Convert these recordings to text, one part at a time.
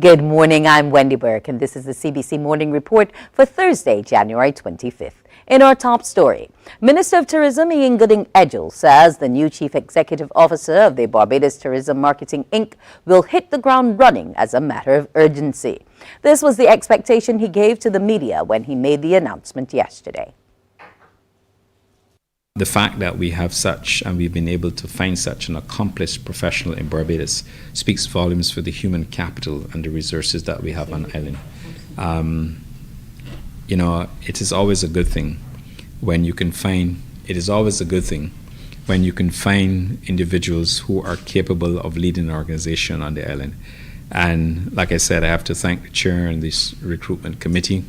Good morning, I'm Wendy Burke, and this is the CBC Morning Report for Thursday, January 25th. In our top story, Minister of Tourism Ian Gooding-Edgell says the new Chief Executive Officer of the Barbados Tourism Marketing Inc. will hit the ground running as a matter of urgency. This was the expectation he gave to the media when he made the announcement yesterday. The fact that we have such, and we've been able to find such an accomplished professional in Barbados speaks volumes for the human capital and the resources that we have on island. It is always a good thing when you can find, individuals who are capable of leading an organization on the island. And like I said, I have to thank the chair and this recruitment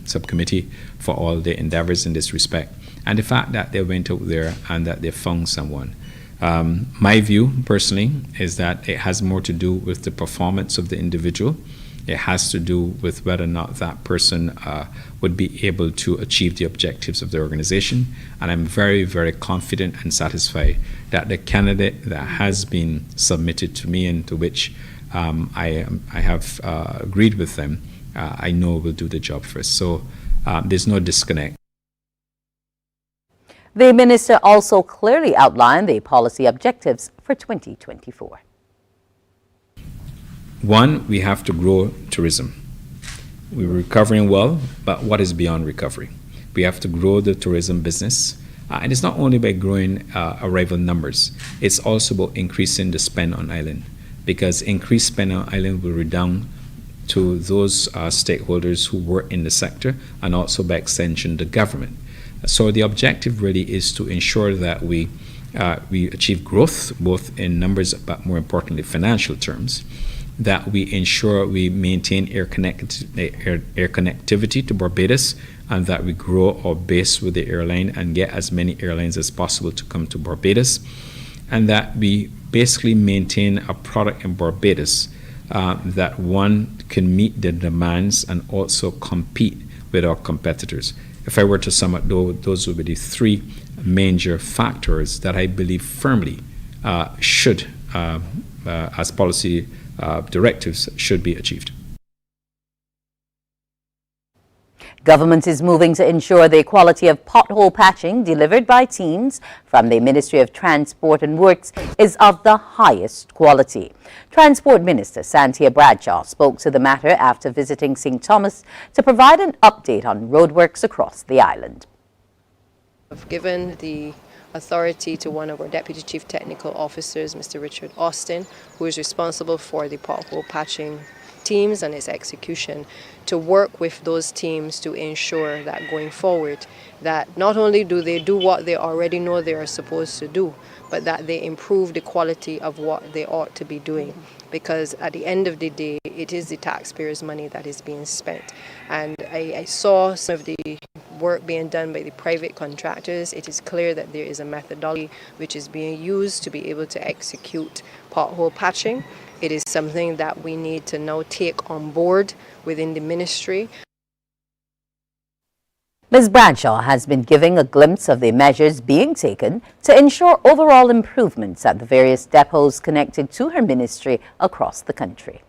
subcommittee for all their endeavors in this respect. And the fact that they went out there and that they found someone. My view, personally, is that it has more to do with the performance of the individual. It has to do with whether or not that person would be able to achieve the objectives of the organization. And I'm very, very confident and satisfied that the candidate that has been submitted to me and to which I have agreed with them, I know will do the job for us. So there's no disconnect. The minister also clearly outlined the policy objectives for 2024. One, we have to grow tourism. We're recovering well, but what is beyond recovery? We have to grow the tourism business. And it's not only by growing arrival numbers, it's also about increasing the spend on island, because increased spend on island will redound to those stakeholders who work in the sector and also by extension the government. So the objective really is to ensure that we achieve growth, both in numbers, but more importantly, financial terms, that we ensure we maintain air connectivity to Barbados, and that we grow our base with the airline and get as many airlines as possible to come to Barbados, and that we basically maintain a product in Barbados that one can meet the demands and also compete with our competitors. If I were to sum up, those would be the three major factors that I believe firmly should, as policy directives, should be achieved. Government is moving to ensure the quality of pothole patching delivered by teams from the Ministry of Transport and Works is of the highest quality. Transport Minister Santia Bradshaw spoke to the matter after visiting St. Thomas to provide an update on roadworks across the island. I've given the authority to one of our Deputy Chief Technical Officers, Mr. Richard Austin, who is responsible for the pothole patching teams and its execution, to work with those teams to ensure that going forward, that not only do they do what they already know they are supposed to do, but that they improve the quality of what they ought to be doing. Because at the end of the day, it is the taxpayers' money that is being spent. And I saw some of the work being done by the private contractors. It is clear that there is a methodology which is being used to be able to execute pothole patching. It is something that we need to now take on board within the ministry. Ms. Bradshaw has been giving a glimpse of the measures being taken to ensure overall improvements at the various depots connected to her ministry across the country.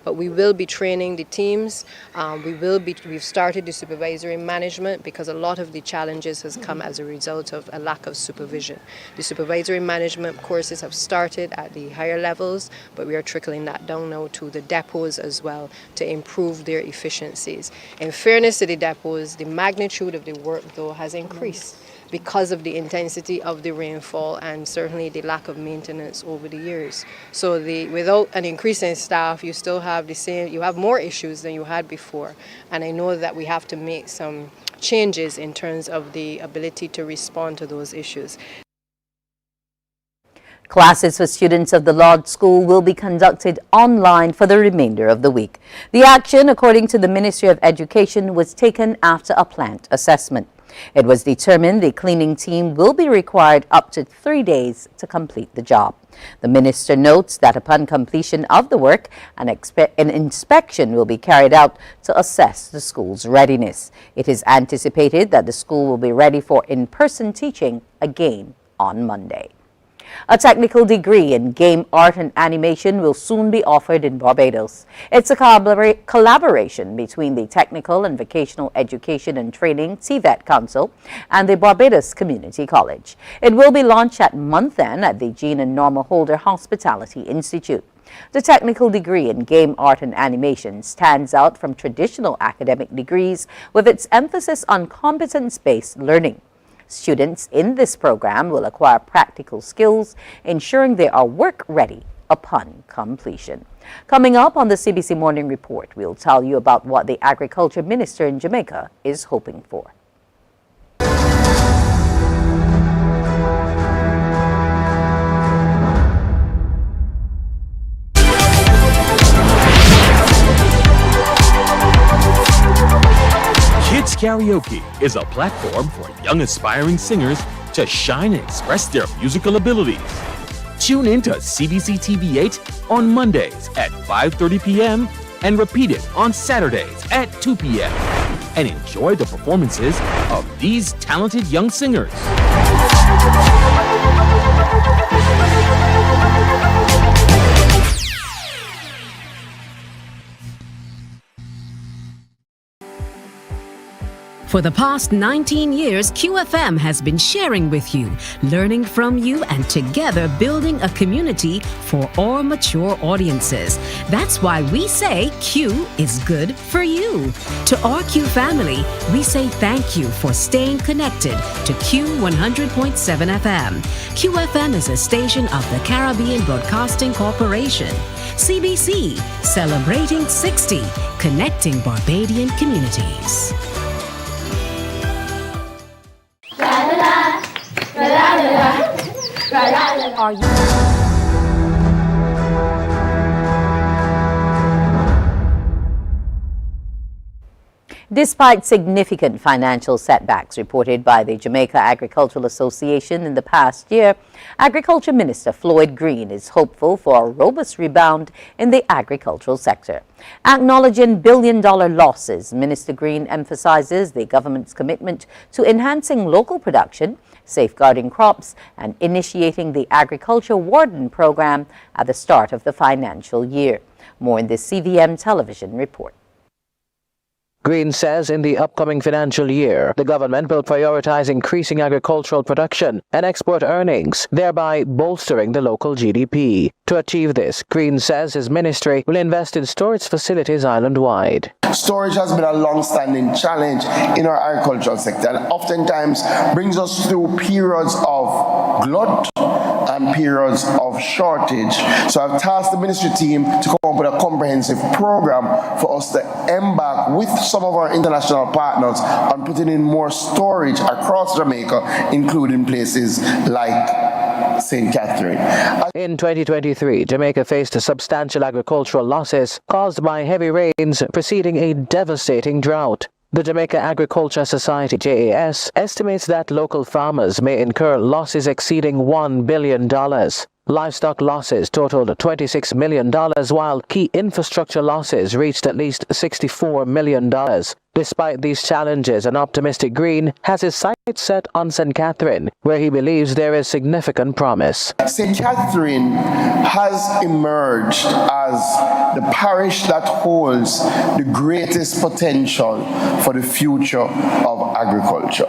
But we will be training the teams. We've started the supervisory management, because a lot of the challenges has come as a result of a lack of supervision. The supervisory management courses have started at the higher levels, but we are trickling that down now to the depots as well to improve their efficiencies. In fairness to the depots, the magnitude of the work though has increased because of the intensity of the rainfall and certainly the lack of maintenance over the years. So without an increase in staff, you still have you have more issues than you had before. And I know that we have to make some changes in terms of the ability to respond to those issues. Classes for students of the law school will be conducted online for the remainder of the week. The action, according to the Ministry of Education, was taken after a plant assessment. It was determined the cleaning team will be required up to 3 days to complete the job. The minister notes that upon completion of the work, an inspection will be carried out to assess the school's readiness. It is anticipated that the school will be ready for in-person teaching again on Monday. A technical degree in game art and animation will soon be offered in Barbados. It's a collaboration between the Technical and Vocational Education and Training (TVET) Council and the Barbados Community College. It will be launched at month end at the Jean and Norma Holder Hospitality Institute. The technical degree in game art and animation stands out from traditional academic degrees with its emphasis on competence-based learning. Students in this program will acquire practical skills, ensuring they are work-ready upon completion. Coming up on the CBC Morning Report, we'll tell you about what the Agriculture Minister in Jamaica is hoping for. Kids Karaoke is a platform for young aspiring singers to shine and express their musical abilities. Tune in to CBC TV8 on Mondays at 5:30 p.m. and repeat it on Saturdays at 2 p.m. and enjoy the performances of these talented young singers. For the past 19 years, QFM has been sharing with you, learning from you, and together building a community for all mature audiences. That's why we say Q is good for you. To our Q family, we say thank you for staying connected to Q 100.7 FM. QFM is a station of the Caribbean Broadcasting Corporation. CBC, celebrating 60, connecting Barbadian communities. Are you? Despite significant financial setbacks reported by the Jamaica Agricultural Association in the past year, Agriculture Minister Floyd Green is hopeful for a robust rebound in the agricultural sector. Acknowledging billion-dollar losses, Minister Green emphasizes the government's commitment to enhancing local production, safeguarding crops, and initiating the Agriculture Warden program at the start of the financial year. More in this CVM television report. Green says in the upcoming financial year, the government will prioritize increasing agricultural production and export earnings, thereby bolstering the local GDP. To achieve this, Green says his ministry will invest in storage facilities island-wide. Storage has been a long-standing challenge in our agricultural sector and oftentimes brings us through periods of glut and periods of shortage. So I've tasked the ministry team to come up with a comprehensive program for us to embark with some of our international partners on putting in more storage across Jamaica, including places like St. Catherine. In 2023, Jamaica faced substantial agricultural losses caused by heavy rains preceding a devastating drought. The Jamaica Agriculture Society, JAS, estimates that local farmers may incur losses exceeding $1 billion. Livestock losses totaled $26 million, while key infrastructure losses reached at least $64 million. Despite these challenges, an optimistic Green has his sights set on St. Catherine, where he believes there is significant promise. St. Catherine has emerged as the parish that holds the greatest potential for the future of agriculture.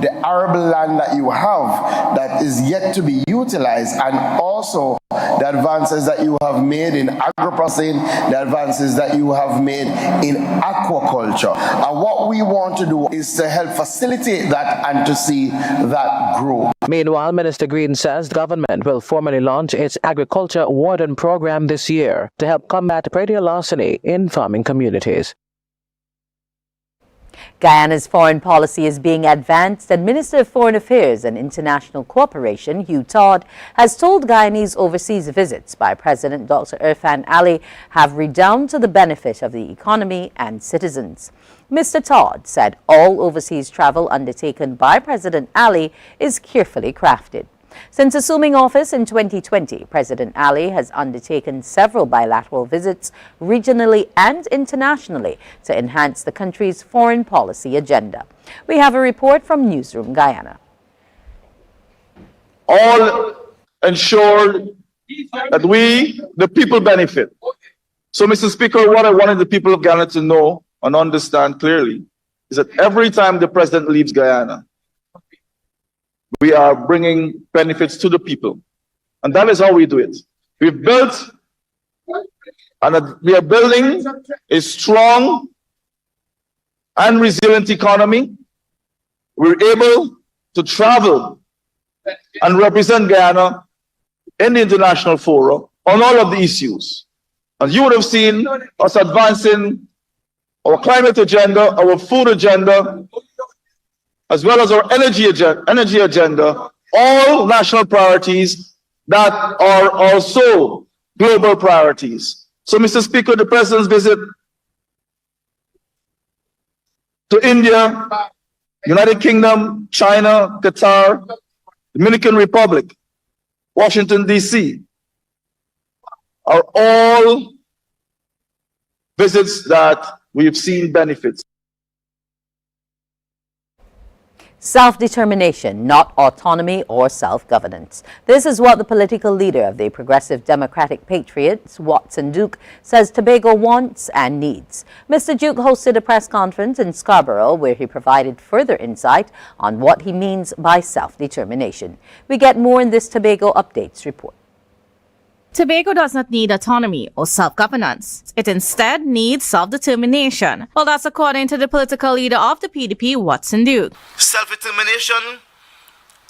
The arable land that you have that is yet to be utilized, and also the advances that you have made in agro-processing, the advances that you have made in aquaculture. And what we want to do is to help facilitate that and to see that grow. Meanwhile, Minister Green says the government will formally launch its Agriculture Warden program this year to help combat predial larceny in farming communities. Guyana's foreign policy is being advanced, and Minister of Foreign Affairs and International Cooperation, Hugh Todd, has told Guyanese overseas visits by President Dr. Irfan Ali have redounded to the benefit of the economy and citizens. Mr. Todd said all overseas travel undertaken by President Ali is carefully crafted. Since assuming office in 2020, President Ali has undertaken several bilateral visits regionally and internationally to enhance the country's foreign policy agenda. We have a report from Newsroom Guyana. All ensured that we, the people, benefit. So, Mr. Speaker, what I wanted the people of Guyana to know and understand clearly is that every time the president leaves Guyana, we are bringing benefits to the people. And that is how we do it. We've built and we are building a strong and resilient economy. We're able to travel and represent Guyana in the international forum on all of the issues. And you would have seen us advancing our climate agenda, our food agenda, as well as our energy agenda, all national priorities that are also global priorities. So, Mr. Speaker, the President's visit to India, United Kingdom, China, Qatar, Dominican Republic, Washington, D.C., are all visits that we've seen benefits. Self-determination, not autonomy or self-governance. This is what the political leader of the Progressive Democratic Patriots, Watson Duke, says Tobago wants and needs. Mr. Duke hosted a press conference in Scarborough where he provided further insight on what he means by self-determination. We get more in this Tobago Updates report. Tobago does not need autonomy or self-governance. It instead needs self-determination. Well, that's according to the political leader of the PDP, Watson Duke. Self-determination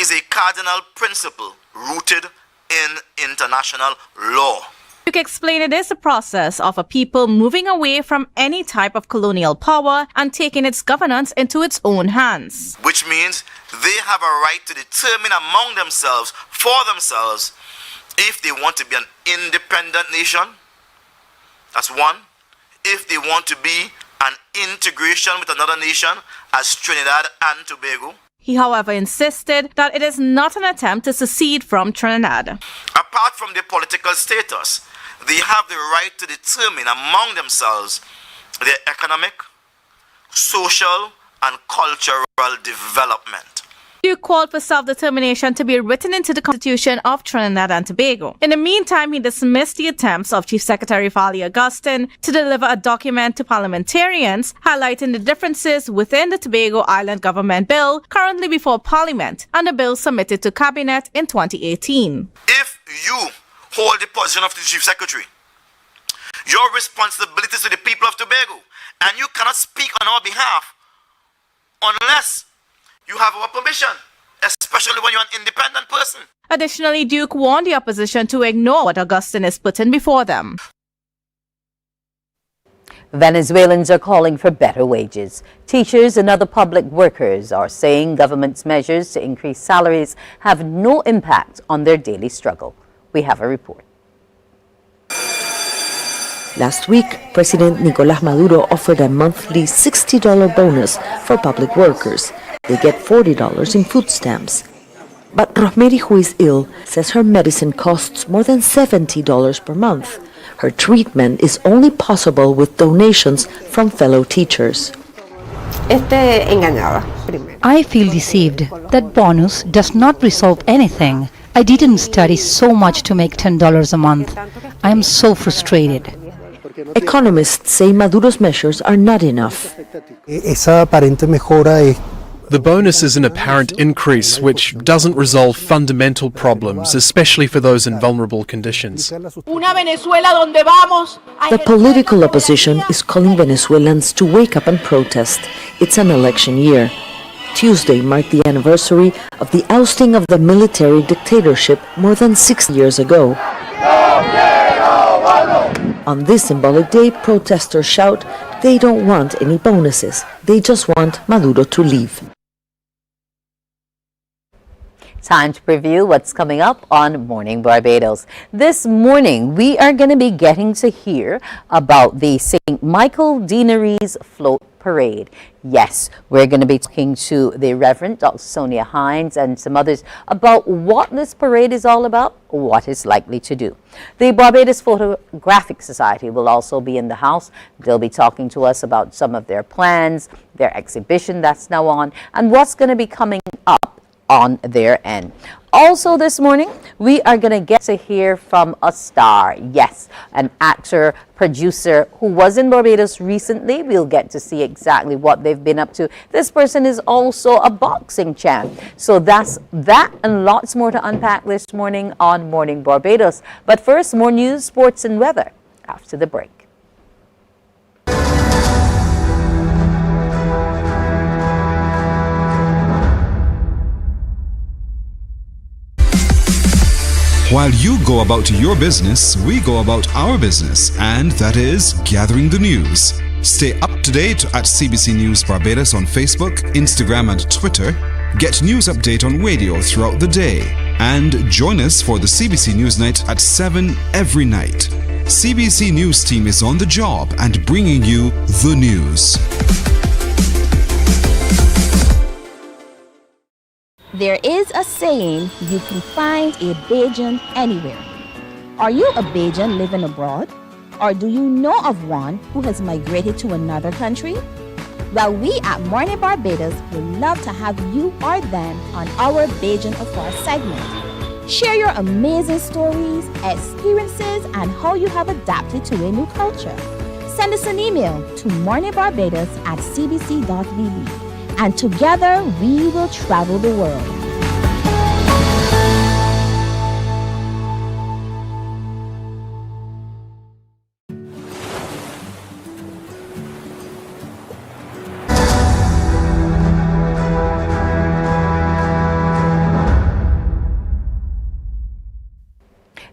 is a cardinal principle rooted in international law. Duke explained it is the process of a people moving away from any type of colonial power and taking its governance into its own hands. Which means they have a right to determine among themselves, for themselves, if they want to be an independent nation, that's one. If they want to be an integration with another nation, as Trinidad and Tobago. He, however, insisted that it is not an attempt to secede from Trinidad. Apart from their political status, they have the right to determine among themselves their economic, social, and cultural development. Duke called for self-determination to be written into the Constitution of Trinidad and Tobago. In the meantime, he dismissed the attempts of Chief Secretary Fali Augustine to deliver a document to parliamentarians highlighting the differences within the Tobago Island Government Bill currently before Parliament and the bill submitted to Cabinet in 2018. If you hold the position of the Chief Secretary, your responsibility is to the people of Tobago, and you cannot speak on our behalf unless you have our permission, especially when you're an independent person. Additionally, Duke warned the opposition to ignore what Augustine is putting before them. Venezuelans are calling for better wages. Teachers and other public workers are saying government's measures to increase salaries have no impact on their daily struggle. We have a report. Last week, President Nicolás Maduro offered a monthly $60 bonus for public workers. They get $40 in food stamps. But Rosemary, who is ill, says her medicine costs more than $70 per month. Her treatment is only possible with donations from fellow teachers. I feel deceived. That bonus does not resolve anything. I didn't study so much to make $10 a month. I am so frustrated. Economists say Maduro's measures are not enough. The bonus is an apparent increase which doesn't resolve fundamental problems, especially for those in vulnerable conditions. The political opposition is calling Venezuelans to wake up and protest. It's an election year. Tuesday marked the anniversary of the ousting of the military dictatorship more than 6 years ago. On this symbolic day, protesters shout they don't want any bonuses. They just want Maduro to leave. Time to preview what's coming up on Morning Barbados. This morning, we are going to be getting to hear about the St. Michael Deanery's Float Parade. Yes, we're going to be talking to the Reverend Dr. Sonia Hines and some others about what this parade is all about, what it's likely to do. The Barbados Photographic Society will also be in the house. They'll be talking to us about some of their plans, their exhibition that's now on, and what's going to be coming up on their end. Also this morning, we are going to get to hear from a star. Yes, an actor, producer who was in Barbados recently. We'll get to see exactly what they've been up to. This person is also a boxing champ. So that's that and lots more to unpack this morning on Morning Barbados. But first, more news, sports and weather after the break. While you go about your business, we go about our business, and that is gathering the news. Stay up to date at CBC News Barbados on Facebook, Instagram, and Twitter. Get news update on radio throughout the day. And join us for the CBC News Night at 7 every night. CBC News team is on the job and bringing you the news. There is a saying, you can find a Bajan anywhere. Are you a Bajan living abroad? Or do you know of one who has migrated to another country? Well, we at Mornin Barbados would love to have you or them on our Bajan Afar segment. Share your amazing stories, experiences, and how you have adapted to a new culture. Send us an email to morninbarbados@cbc.vb. And together we will travel the world.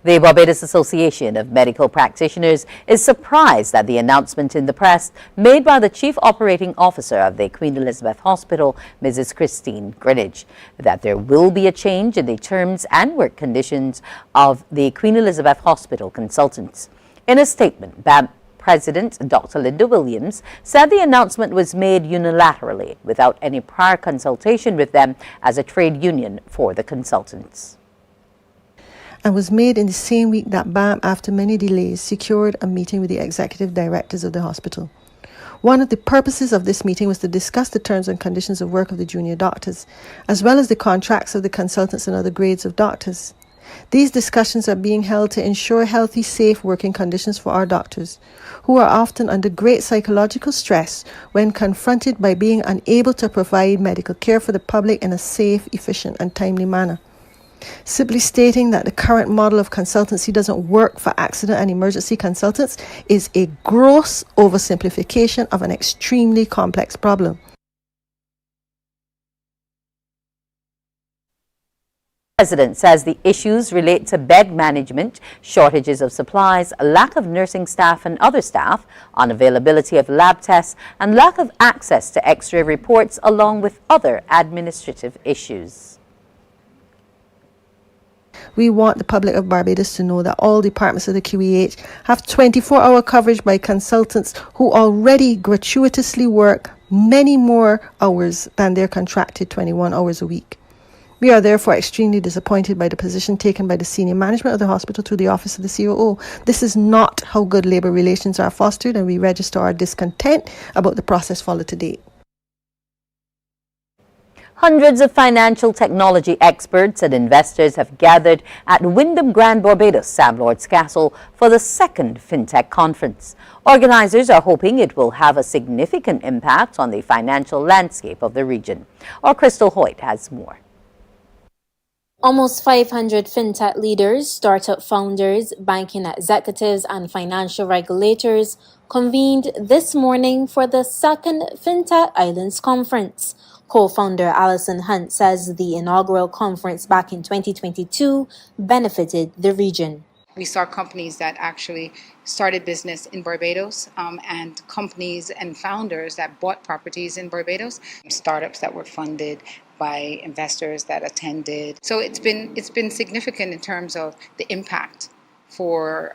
The Barbados Association of Medical Practitioners is surprised at the announcement in the press made by the Chief Operating Officer of the Queen Elizabeth Hospital, Mrs. Christine Greenidge, that there will be a change in the terms and work conditions of the Queen Elizabeth Hospital consultants. In a statement, BAMP President Dr. Linda Williams said the announcement was made unilaterally without any prior consultation with them as a trade union for the consultants. And was made in the same week that BAM, after many delays, secured a meeting with the executive directors of the hospital. One of the purposes of this meeting was to discuss the terms and conditions of work of the junior doctors, as well as the contracts of the consultants and other grades of doctors. These discussions are being held to ensure healthy, safe working conditions for our doctors, who are often under great psychological stress when confronted by being unable to provide medical care for the public in a safe, efficient, and timely manner. Simply stating that the current model of consultancy doesn't work for accident and emergency consultants is a gross oversimplification of an extremely complex problem. The President says the issues relate to bed management, shortages of supplies, lack of nursing staff and other staff, unavailability of lab tests, and lack of access to X-ray reports, along with other administrative issues. We want the public of Barbados to know that all departments of the QEH have 24-hour coverage by consultants who already gratuitously work many more hours than their contracted 21 hours a week. We are therefore extremely disappointed by the position taken by the senior management of the hospital through the office of the COO. This is not how good labour relations are fostered, and we register our discontent about the process followed to date. Hundreds of financial technology experts and investors have gathered at Wyndham Grand Barbados, Sam Lord's Castle, for the second Fintech conference. Organizers are hoping it will have a significant impact on the financial landscape of the region. Our Crystal Hoyt has more. Almost 500 fintech leaders, startup founders, banking executives, and financial regulators convened this morning for the second Fintech Islands Conference. Co-founder Alison Hunt says the inaugural conference back in 2022 benefited the region. We saw companies that actually started business in Barbados and companies and founders that bought properties in Barbados, startups that were funded by investors that attended. So it's been significant in terms of the impact for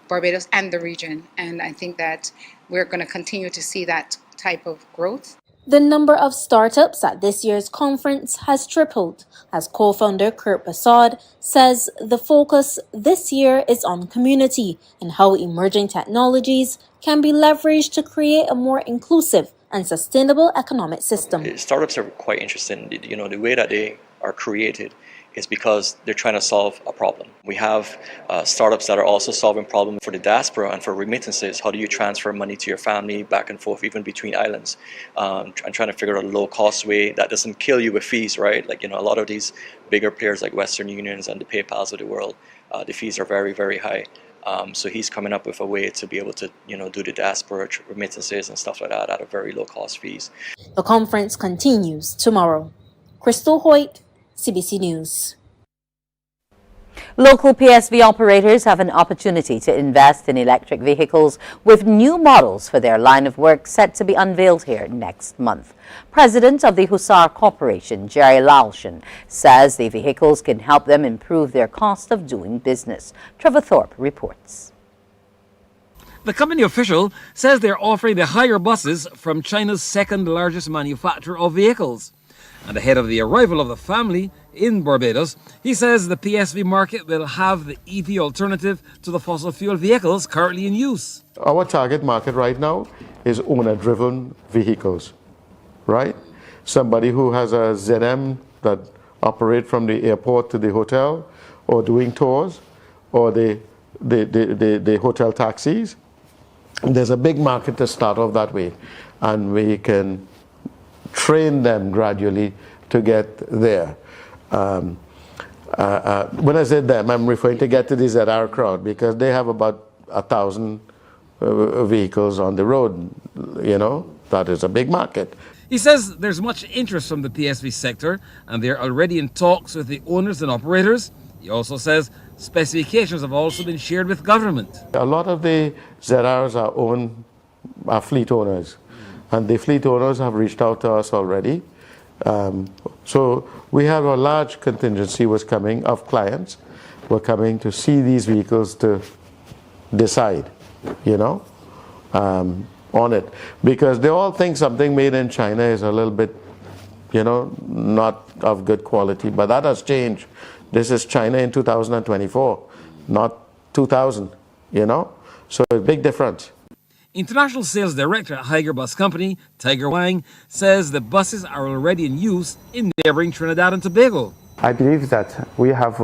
Barbados and the region. And I think that we're going to continue to see that type of growth. The number of startups at this year's conference has tripled, as co-founder Kurt Basad says the focus this year is on community and how emerging technologies can be leveraged to create a more inclusive and sustainable economic system. Startups are quite interesting. The way that they are created is because they're trying to solve a problem. We have startups that are also solving problems for the diaspora and for remittances. How do you transfer money to your family back and forth, even between islands? And trying to figure out a low-cost way that doesn't kill you with fees, right? Like, a lot of these bigger players like Western Unions and the PayPals of the world, the fees are very, very high. So he's coming up with a way to be able to, do the diaspora remittances and stuff like that at a very low-cost fees. The conference continues tomorrow. Crystal Hoyt, CBC News. Local PSV operators have an opportunity to invest in electric vehicles with new models for their line of work set to be unveiled here next month. President of the Hussar Corporation, Jerry Lalshan, says the vehicles can help them improve their cost of doing business. Trevor Thorpe reports. The company official says they're offering the higher buses from China's second largest manufacturer of vehicles. And ahead of the arrival of the family in Barbados, he says the PSV market will have the EV alternative to the fossil fuel vehicles currently in use. Our target market right now is owner-driven vehicles, right? Somebody who has a ZM that operate from the airport to the hotel, or doing tours, or the hotel taxis. There's a big market to start off that way, and we can train them gradually to get there. When I say them, I'm referring to get to the ZR crowd, because they have about 1,000 vehicles on the road. That is a big market. He says there's much interest from the PSV sector, and they're already in talks with the owners and operators. He also says specifications have also been shared with government. A lot of the ZRs are fleet owners, and the fleet owners have reached out to us already. So we have a large contingency was coming of clients who are coming to see these vehicles to decide, on it. Because they all think something made in China is a little bit, not of good quality. But that has changed. This is China in 2024, not 2000, So a big difference. International Sales Director at Higer Bus Company, Tiger Wang, says the buses are already in use in neighboring Trinidad and Tobago. I believe that we have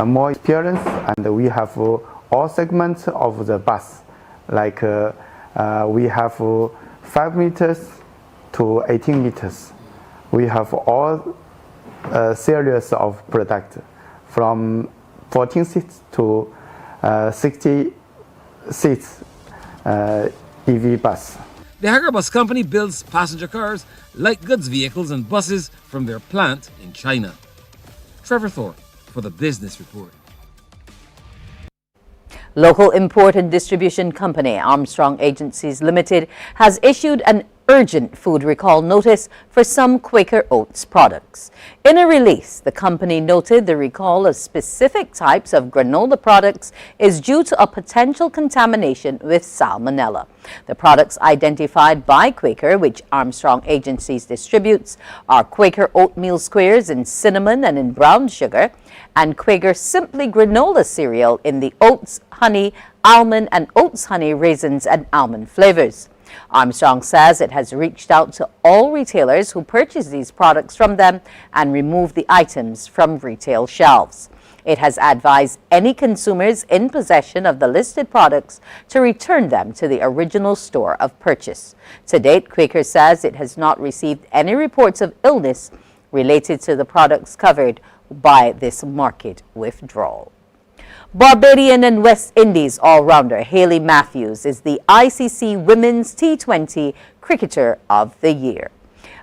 more experience, and we have all segments of the bus. Like we have 5 meters to 18 meters. We have all series of product from 14 seats to 60 seats EV bus. The Higer Bus Company builds passenger cars, light goods vehicles and buses from their plant in China. Trevor Thorpe for the Business Report. Local import and distribution company Armstrong Agencies Limited has issued an urgent food recall notice for some Quaker Oats products. In a release, the company noted the recall of specific types of granola products is due to a potential contamination with salmonella. The products identified by Quaker, which Armstrong Agencies distributes, are Quaker oatmeal squares in cinnamon and in brown sugar, and Quaker Simply Granola cereal in the oats, honey, almond, and oats, honey, raisins, and almond flavors. Armstrong says it has reached out to all retailers who purchase these products from them and removed the items from retail shelves. It has advised any consumers in possession of the listed products to return them to the original store of purchase. To date, Quaker says it has not received any reports of illness related to the products covered by this market withdrawal. Barbadian and West Indies all-rounder Hayley Matthews is the ICC Women's T20 Cricketer of the Year.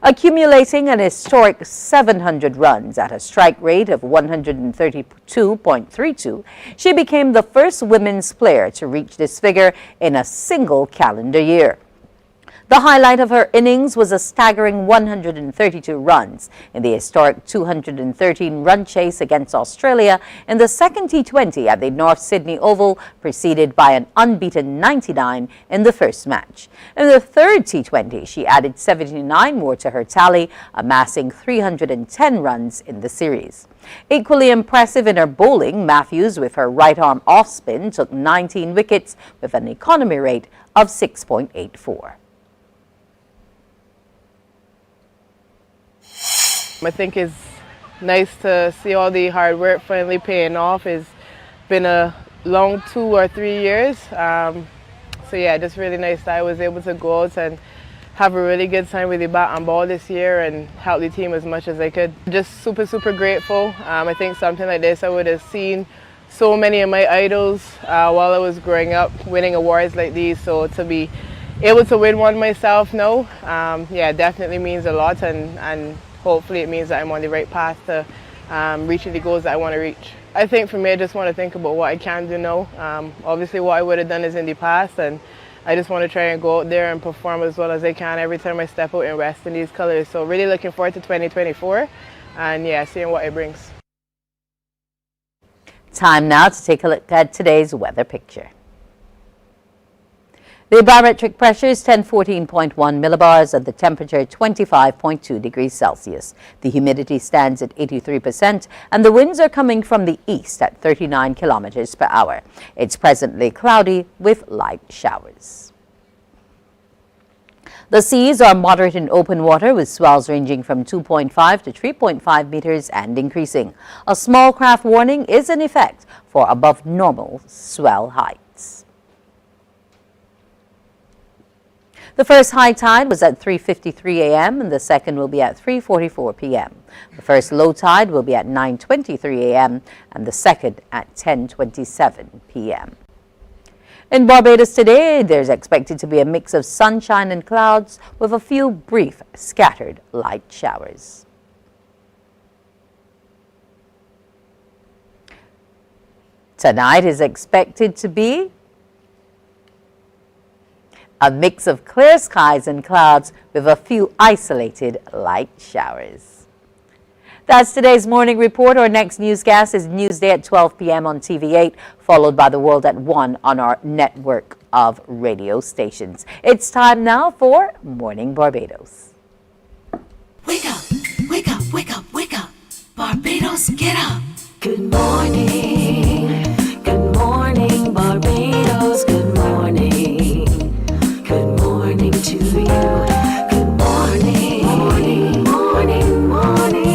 Accumulating an historic 700 runs at a strike rate of 132.32, she became the first women's player to reach this figure in a single calendar year. The highlight of her innings was a staggering 132 runs in the historic 213-run chase against Australia in the second T20 at the North Sydney Oval, preceded by an unbeaten 99 in the first match. In the third T20, she added 79 more to her tally, amassing 310 runs in the series. Equally impressive in her bowling, Matthews, with her right-arm off-spin, took 19 wickets with an economy rate of 6.84. I think is nice to see all the hard work finally paying off. It's been a long 2 or 3 years. So yeah, just really nice that I was able to go out and have a really good time with the bat and ball this year and help the team as much as I could. Just super grateful. I think something like this I would have seen so many of my idols while I was growing up winning awards like these, so to be able to win one myself now, yeah, definitely means a lot, and hopefully it means that I'm on the right path to reaching the goals that I want to reach. I think for me, I just want to think about what I can do now. Obviously what I would have done is in the past, and I just want to try and go out there and perform as well as I can every time I step out and rest in these colors. So really looking forward to 2024 and yeah, seeing what it brings. Time now to take a look at today's weather picture. The barometric pressure is 1014.1 millibars and the temperature 25.2 degrees Celsius. The humidity stands at 83% and the winds are coming from the east at 39 kilometers per hour. It's presently cloudy with light showers. The seas are moderate in open water with swells ranging from 2.5 to 3.5 meters and increasing. A small craft warning is in effect for above normal swell heights. The first high tide was at 3:53 a.m. and the second will be at 3:44 p.m. The first low tide will be at 9:23 a.m. and the second at 10:27 p.m. In Barbados today, there's expected to be a mix of sunshine and clouds with a few brief scattered light showers. Tonight is expected to be a mix of clear skies and clouds with a few isolated light showers. That's today's morning report. Our next newscast is Newsday at 12 p.m. on TV8, followed by The World at 1 on our network of radio stations. It's time now for Morning Barbados. Wake up, wake up, wake up, wake up. Barbados, get up. Good morning. Good morning, Barbados. Good morning. Good morning to you. Good morning. Morning, morning, morning.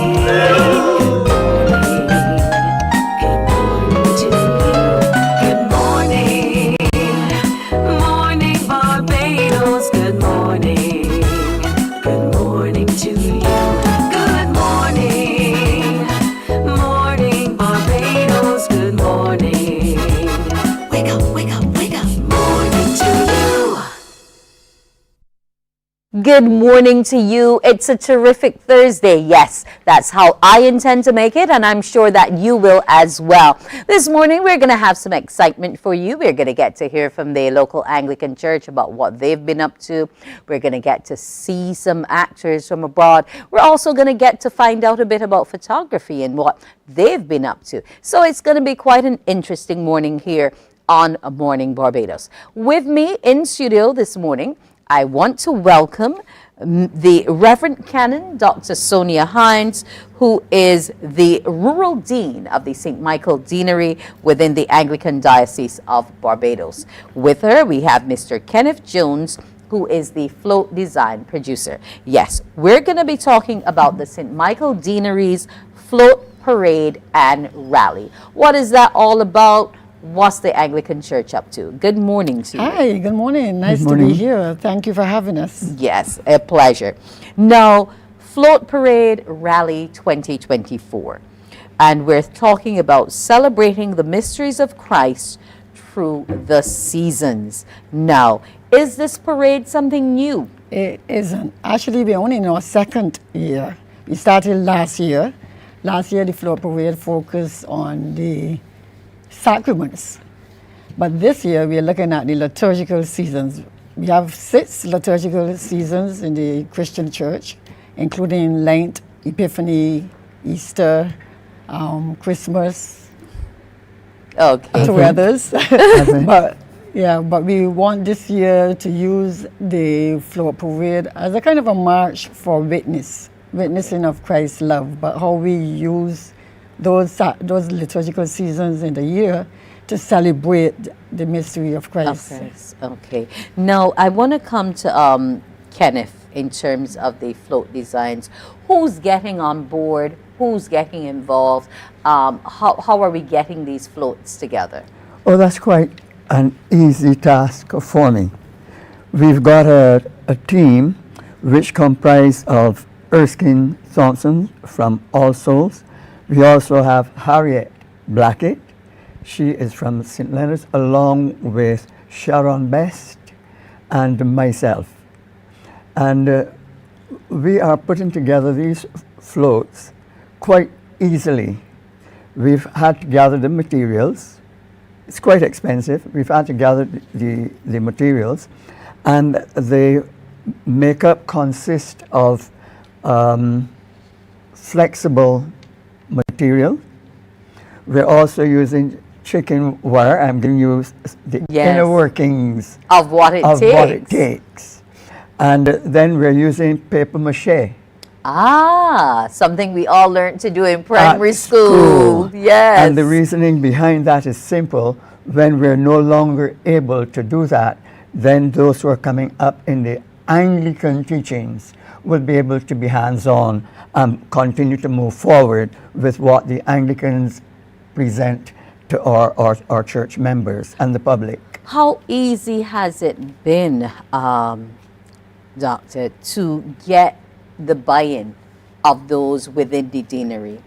Good morning to you. Good morning. Morning, Barbados. Good morning. Good morning to you. Good morning. Morning, Barbados. Good morning. Wake up, wake up, wake up. Morning to you. Good morning to you. It's a terrific Thursday. Yes, that's how I intend to make it, and I'm sure that you will as well. This morning, we're going to have some excitement for you. We're going to get to hear from the local Anglican church about what they've been up to. We're going to get to see some actors from abroad. We're also going to get to find out a bit about photography and what they've been up to. So it's going to be quite an interesting morning here on Morning Barbados. With me in studio this morning, I want to welcome the Reverend Canon Dr. Sonia Hines, who is the Rural Dean of the St. Michael Deanery within the Anglican Diocese of Barbados. With her, we have Mr. Kenneth Jones, who is the float design producer. Yes, we're going to be talking about the St. Michael Deanery's float parade and rally. What is that all about? What's the Anglican Church up to? Good morning to you. Hi, good morning. Nice to be here. Thank you for having us. Yes, a pleasure. Now, Float Parade Rally 2024. And we're talking about celebrating the mysteries of Christ through the seasons. Now, is this parade something new? It isn't. Actually, we're only in our second year. We started last year. Last year, the Float Parade focused on the sacraments. But this year we are looking at the liturgical seasons. We have 6 liturgical seasons in the Christian church, including Lent, Epiphany, Easter, Christmas, to others. But we want this year to use the Float Parade as a kind of a march for witnessing of Christ's love, but how we use those liturgical seasons in the year to celebrate the mystery of Christ. Okay. Now, I want to come to Kenneth in terms of the float designs? Who's getting on board? Who's getting involved? How are we getting these floats together? Oh, that's quite an easy task for me. We've got a team which comprised of Erskine Thompson from All Souls. We also have Harriet Blackett. She is from St. Leonard's, along with Sharon Best and myself. And we are putting together these floats quite easily. We've had to gather the materials. It's quite expensive. We've had to gather the materials, and the makeup consists of flexible material. We're also using chicken wire. I'm giving you the inner workings of what it takes. And then we're using paper mache. Ah, something we all learned to do in primary school. Yes. And the reasoning behind that is simple. When we're no longer able to do that, then those who are coming up in the Anglican teachings will be able to be hands-on and continue to move forward with what the Anglicans present to our church members and the public. How easy has it been, Doctor, to get the buy-in of those within the deanery?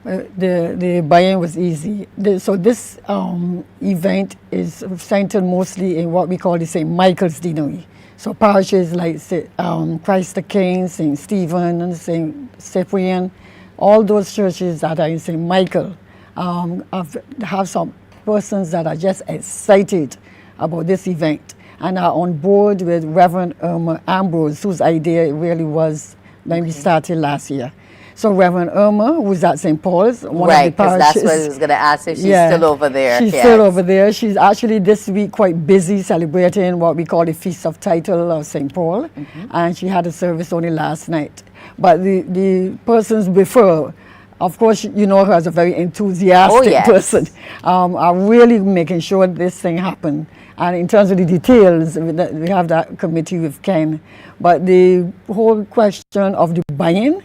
The buy-in was easy. So this event is centered mostly in what we call the St. Michael's Deanery. So parishes like Christ the King, St. Stephen, and St. Cyprian, all those churches that are in St. Michael have some persons that are just excited about this event and are on board with Reverend Irma Ambrose, whose idea it really was when we started last year. So Reverend Irma, who's at St. Paul's, one of the parishes. That's what I was going to ask if she's still over there. She's still over there. She's actually this week quite busy celebrating what we call the Feast of Title of St. Paul, and she had a service only last night. But the persons before, of course, you know her as a very enthusiastic person, are really making sure this thing happen. And in terms of the details, we have that committee with Ken. But the whole question of the buy-in,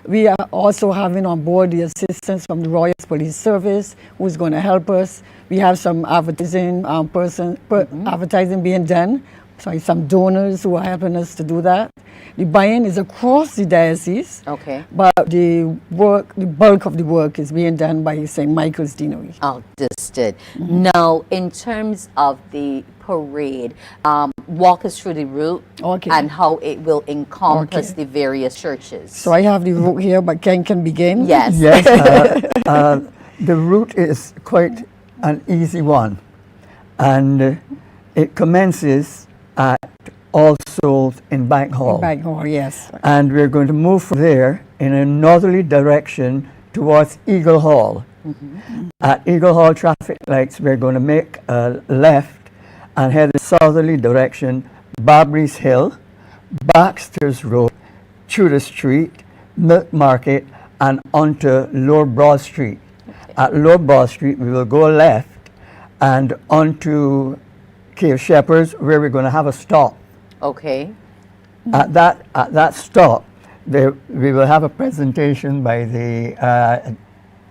we are also having on board the assistance from the Royal Police Service, who's going to help us. We have some advertising advertising being done. So some donors who are helping us to do that. The buy-in is across the diocese. Okay. But the bulk of the work is being done by St. Michael's Deanery. Understood. Now, in terms of the parade, walk us through the route and how it will encompass the various churches. So I have the route here, but Ken can begin. Yes. Yes. The route is quite an easy one, and it commences at All Souls in Bank Hall. Bank Hall, yes. And we're going to move from there in a northerly direction towards Eagle Hall. At Eagle Hall traffic lights, we're going to make a left and head in southerly direction, Barbry's Hill, Baxter's Road, Tudor Street, Milk Market, and onto Lower Broad Street. At Lower Broad Street, we will go left and onto Cave Shepherds, where we're going to have a stop. Okay. At that stop, we will have a presentation by the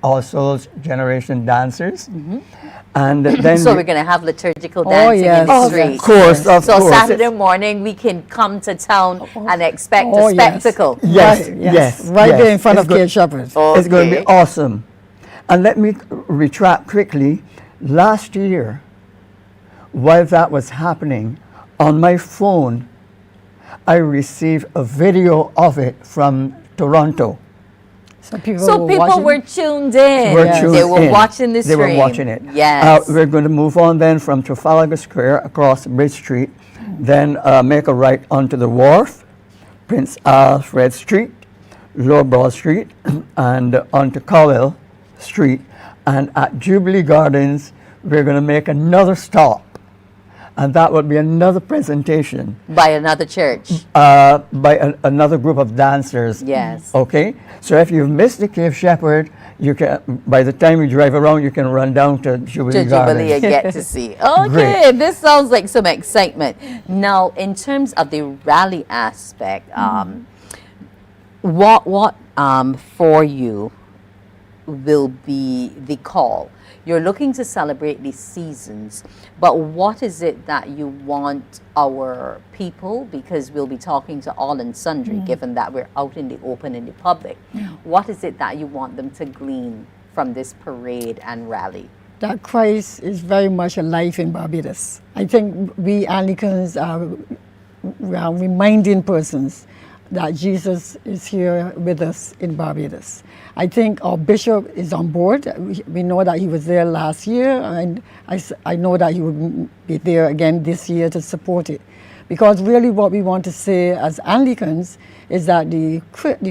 All Souls Generation Dancers. And then so we're going to have liturgical dancing in the street. Of course. So Saturday morning, we can come to town and expect a spectacle. Yes. Right there in front of Cave Shepherds. It's going to be awesome. And let me retract quickly. Last year, while that was happening, on my phone, I received a video of it from Toronto. So people were tuned in. They were watching the stream. They were watching it. Yes. We're going to move on then from Trafalgar Square across Bridge Street, then make a right onto the wharf, Prince Alfred Street, Lower Broad Street, and onto Cowell Street. And at Jubilee Gardens, we're going to make another stop and that will be another presentation By another church. by another group of dancers. Yes. Okay, so if you've missed the Cave Shepherd, you can, by the time you drive around, you can run down to Jubilee To Gardens. Jubilee and get to see. Okay, Great. this sounds like some excitement. Now, in terms of the rally aspect, what for you will be the call? You're looking to celebrate these seasons, but what is it that you want our people, because we'll be talking to all and sundry, given that we're out in the open in the public, what is it that you want them to glean from this parade and rally? That Christ is very much alive in Barbados. I think we Anglicans are reminding persons that Jesus is here with us in Barbados. I think our bishop is on board. We know that he was there last year, and I know that he will be there again this year to support it. Because really what we want to say as Anglicans is that the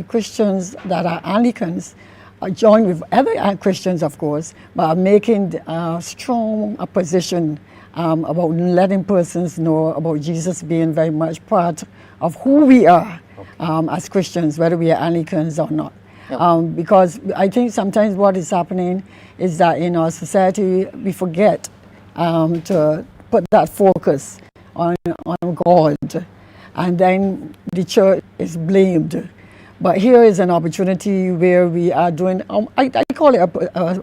Christians that are Anglicans are joined with other Christians, of course, but are making a strong position about letting persons know about Jesus being very much part of who we are as Christians, whether we are Anglicans or not. Because I think sometimes what is happening is that in our society we forget to put that focus on God, and then the church is blamed. But here is an opportunity where we are doing, I call it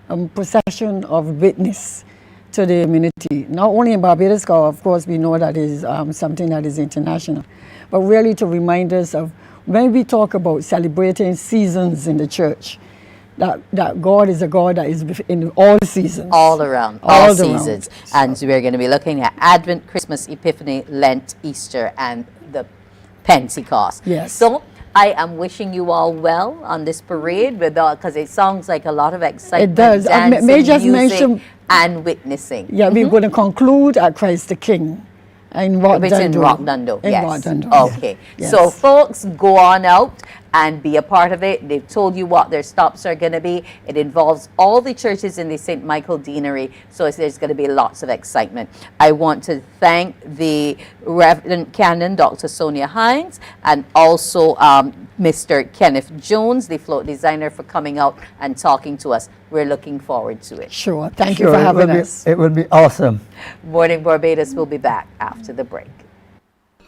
a procession of witness to the community. Not only in Barbados, of course we know that is something that is international, but really to remind us of when we talk about celebrating seasons in the church, that God is a God that is in all seasons. All around, all seasons. And so we're going to be looking at Advent, Christmas, Epiphany, Lent, Easter, and the Pentecost. Yes. So I am wishing you all well on this parade, because it sounds like a lot of excitement. It does. Dancing, May just music, mention, and witnessing. Yeah, we're going to conclude at Christ the King. In Rockdundo. In Yes. Rockdundo. Okay. Yes. So folks, go on out and be a part of it. They've told you what their stops are going to be. It involves all the churches in the St. Michael Deanery, so there's going to be lots of excitement. I want to thank the Reverend Canon, Dr. Sonia Hines, and also Mr. Kenneth Jones, the float designer, for coming out and talking to us. We're looking forward to it. Sure. Thank you for having us. It will be awesome. Morning Barbados will be back after the break.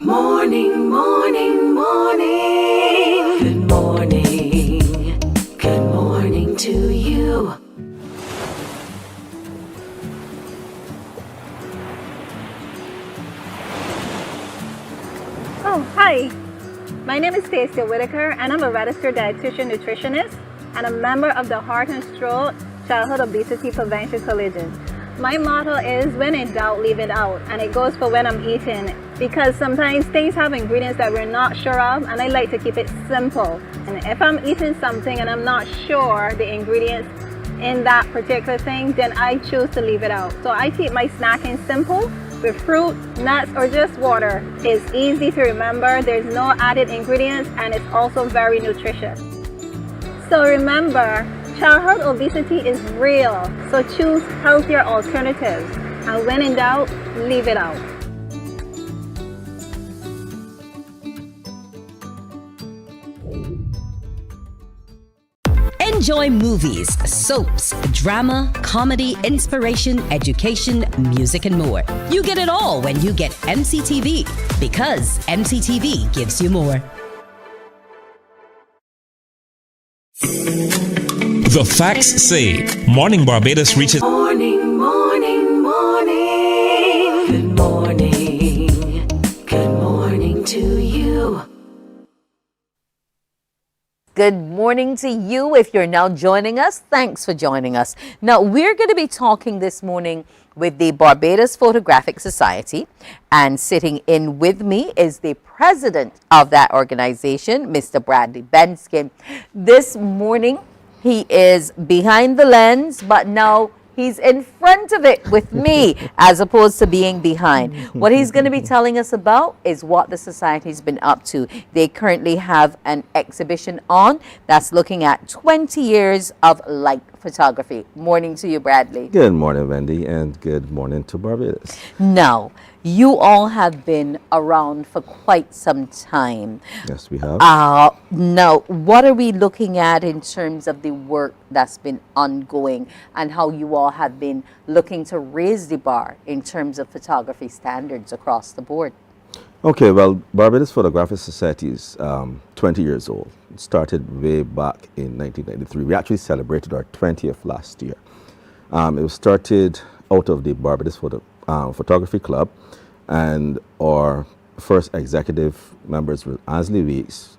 Morning, morning, morning. Good morning. Good morning to you. Oh, hi. My name is Stacia Whitaker, and I'm a registered dietitian nutritionist and a member of the Heart and Stroke Childhood Obesity Prevention Coalition. My motto is, when in doubt, leave it out, and it goes for when I'm eating, because sometimes things have ingredients that we're not sure of, and I like to keep it simple. And if I'm eating something and I'm not sure the ingredients in that particular thing, then I choose to leave it out. So I keep my snacking simple with fruit, nuts, or just water. It's easy to remember, there's no added ingredients, and it's also very nutritious. So remember, childhood obesity is real, so choose healthier alternatives. And when in doubt, leave it out. Enjoy movies, soaps, drama, comedy, inspiration, education, music, and more. You get it all when you get MCTV, because MCTV gives you more. The facts say Morning Barbados reaches. Morning, morning, morning. Good morning. Good morning to you. Good morning to you. If you're now joining us, thanks for joining us. Now, we're going to be talking this morning with the Barbados Photographic Society, and sitting in with me is the president of that organization, Mr. Bradley Benskin. This morning, he is behind the lens, but now He's in front of it with me as opposed to being behind. What he's going to be telling us about is what the society's been up to. They currently have an exhibition on that's looking at 20 years of light photography. Morning to you, Bradley. Good morning, Wendy, and good morning to Barbados. Now, you all have been around for quite some time. Yes, we have. Now, what are we looking at in terms of the work that's been ongoing and how you all have been looking to raise the bar in terms of photography standards across the board? Okay, well, Barbados Photographic Society is 20 years old. It started way back in 1993. We actually celebrated our 20th last year. It was started out of the Barbados Photography Club, and our first executive members were Ansley Weeks,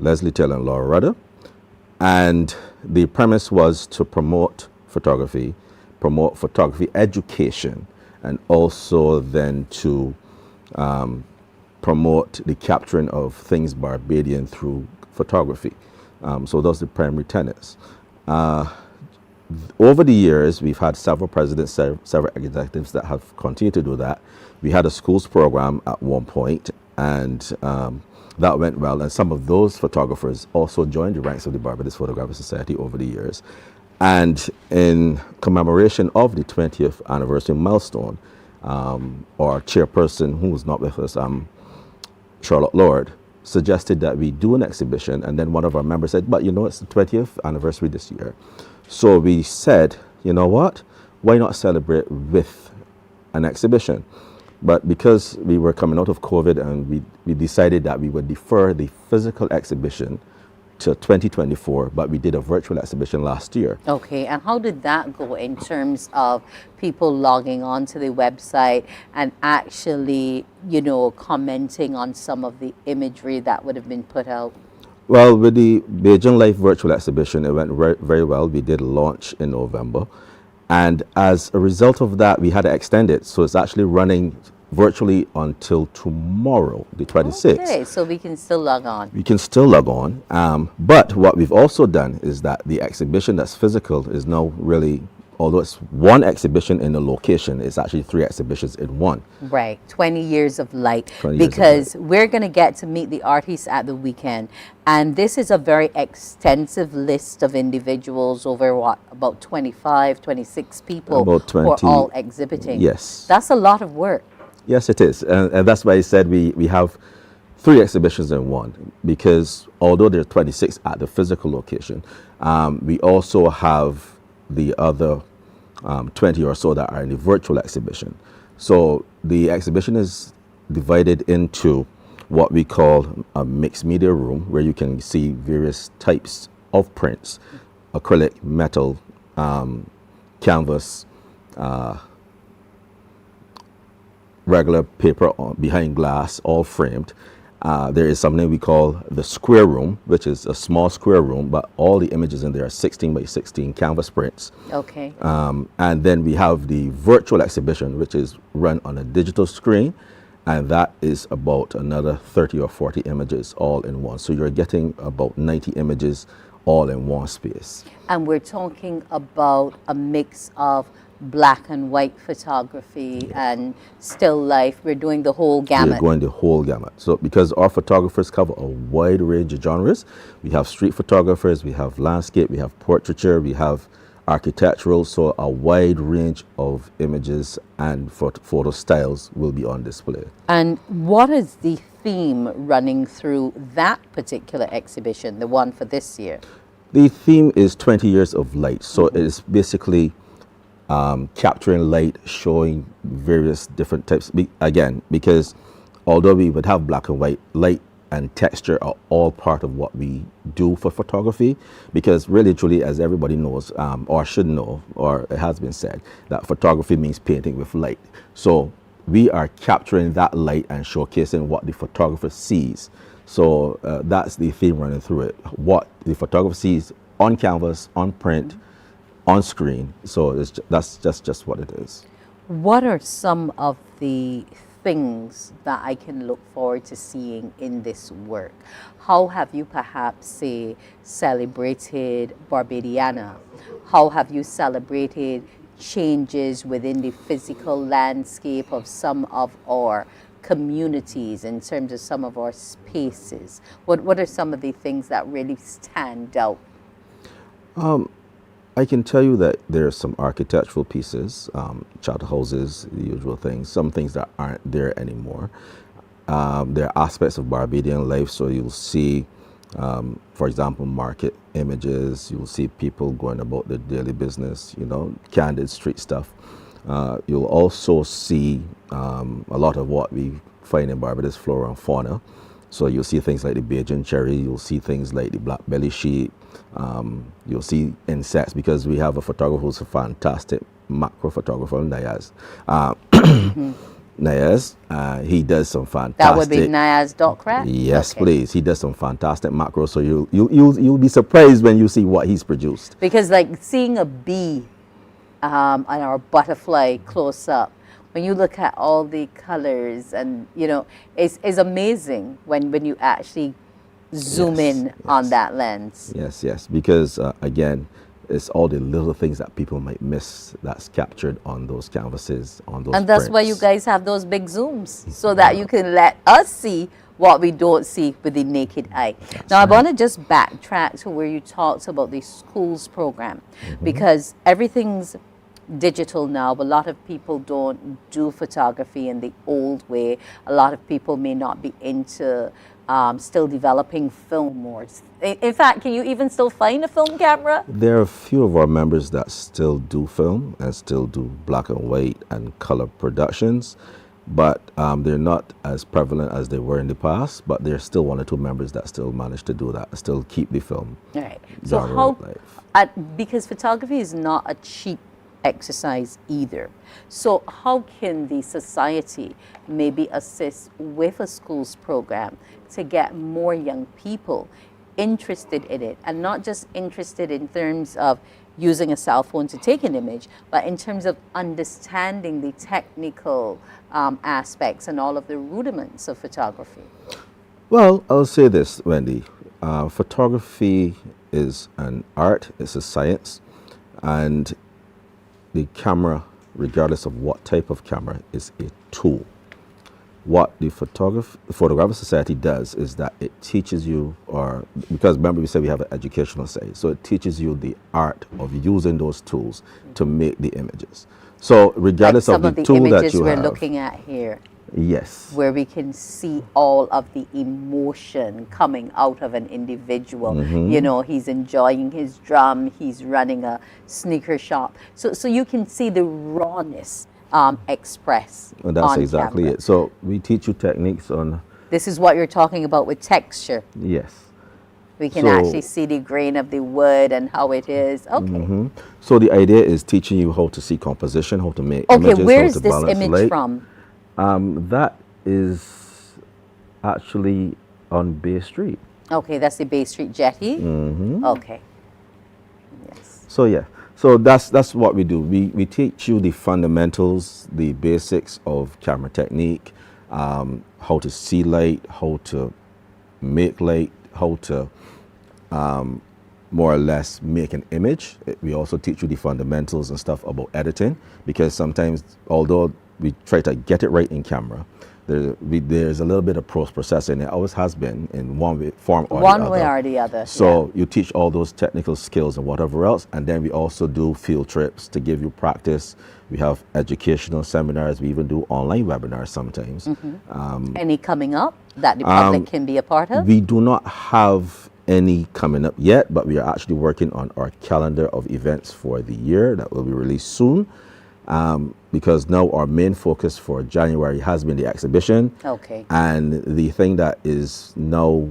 Leslie Taylor, and Laura Rudder. And the premise was to promote photography education, and also then to promote the capturing of things Barbadian through photography. So those are the primary tenets. Over the years, we've had several presidents, several executives that have continued to do that. We had a schools program at one point, and that went well. And some of those photographers also joined the ranks of the Barbados Photographic Society over the years. And in commemoration of the 20th anniversary milestone, our chairperson, who was not with us, Charlotte Lord, suggested that we do an exhibition. And then one of our members said, but you know, it's the 20th anniversary this year. So we said, you know what, why not celebrate with an exhibition? But because we were coming out of COVID, and we decided that we would defer the physical exhibition to 2024, but we did a virtual exhibition last year. Okay, and how did that go in terms of people logging on to the website and actually, you know, commenting on some of the imagery that would have been put out? Well, with the Beijing Life virtual exhibition, it went very well. We did launch in November. And as a result of that, we had to extend it. So it's actually running virtually until tomorrow, the 26th. Okay, so we can still log on. We can still log on. But what we've also done is that the exhibition that's physical is now really, although it's one exhibition in a location, it's actually 3 exhibitions in one. Right, 20 years of light. 20 years of because we're going to get to meet the artists at the weekend. And this is a very extensive list of individuals, over what, about 25, 26 people About 20, who are all exhibiting. Yes. That's a lot of work. Yes, it is. And that's why I said we have 3 exhibitions in one, because although there are 26 at the physical location, we also have the other 20 or so that are in the virtual exhibition. So the exhibition is divided into what we call a mixed media room, where you can see various types of prints: acrylic, metal, canvas, regular paper behind glass, all framed. There is something we call the square room, which is a small square room, but all the images in there are 16 by 16 canvas prints. Okay. And then we have the virtual exhibition, which is run on a digital screen, and that is about another 30 or 40 images all in one. So you're getting about 90 images all in one space. And we're talking about a mix of black and white photography and still life. We're doing the whole gamut. We're going the whole gamut. So because our photographers cover a wide range of genres, we have street photographers, we have landscape, we have portraiture, we have architectural, so a wide range of images and photo styles will be on display. And what is the theme running through that particular exhibition, the one for this year? The theme is 20 years of light. So it is basically capturing light, showing various different types. Again, because although we would have black and white, light and texture are all part of what we do for photography, because really truly, as everybody knows, or should know, or it has been said, that photography means painting with light. So we are capturing that light and showcasing what the photographer sees. So that's the theme running through it, what the photographer sees on canvas, on print, on screen. So that's just what it is. What are some of the things that I can look forward to seeing in this work? How have you perhaps, say, celebrated Barbadiana? How have you celebrated changes within the physical landscape of some of our communities in terms of some of our spaces? What are some of the things that really stand out? I can tell you that there are some architectural pieces, charter houses, the usual things, some things that aren't there anymore. There are aspects of Barbadian life, so you'll see, for example, market images, you'll see people going about their daily business, you know, candid street stuff. You'll also see a lot of what we find in Barbados, flora and fauna. So you'll see things like the Bajan cherry, you'll see things like the black belly sheep, you'll see insects, because we have a photographer who's a fantastic macro photographer, Nayaz. Nayaz, he does some fantastic. That would be Nayaz.craft? Yes, okay. Please. He does some fantastic macro, so you'll be surprised when you see what he's produced. Because like seeing a bee and our butterfly close up, when you look at all the colors, and you know, it's amazing when you actually zoom in on that lens. Yes, because again, it's all the little things that people might miss that's captured on those canvases, on those And that's prints. why you guys have those big zooms, so that you can let us see what we don't see with the naked eye. Now, I want to just backtrack to where you talked about the schools program, because everything's digital now. A lot of people don't do photography in the old way. A lot of people may not be into still developing film more. In fact, can you even still find a film camera? There are a few of our members that still do film and still do black and white and color productions, but they're not as prevalent as they were in the past, but there's still one or two members that still manage to do that, still keep the film. All right. So how, because photography is not a cheap exercise either. So how can the society maybe assist with a schools program to get more young people interested in it, and not just interested in terms of using a cell phone to take an image, but in terms of understanding the technical aspects and all of the rudiments of photography? Well, I'll say this, Wendy. Photography is an art, it's a science, and the camera, regardless of what type of camera, is a tool. What the Photographic Society does is that it teaches you, or because remember we said we have an educational side, so it teaches you the art of using those tools to make the images. So regardless like of the tool that you have. some of the images we're looking at here. Yes. Where we can see all of the emotion coming out of an individual. You know, he's enjoying his drum, he's running a sneaker shop. So you can see the rawness expressed And that's on exactly camera. it. So we teach you techniques on... This is what you're talking about with texture. Yes. We can actually see the grain of the wood and how it is. Okay. So the idea is teaching you how to see composition, how to make images, Okay, where how is to this balance image light. from? That is actually on Bay Street. Okay, that's the Bay Street Jetty? Okay. Yes. So yeah, so that's what we do. We teach you the fundamentals, the basics of camera technique, how to see light, how to make light, how to more or less make an image. We also teach you the fundamentals and stuff about editing, because sometimes, although we try to get it right in camera, there's a little bit of post-processing. It always has been in one form or the other. One way or the other. So you teach all those technical skills and whatever else, and then we also do field trips to give you practice. We have educational seminars. We even do online webinars sometimes. Any coming up that the public can be a part of? We do not have any coming up yet, but we are actually working on our calendar of events for the year that will be released soon. Because now our main focus for January has been the exhibition. Okay. And the thing that is now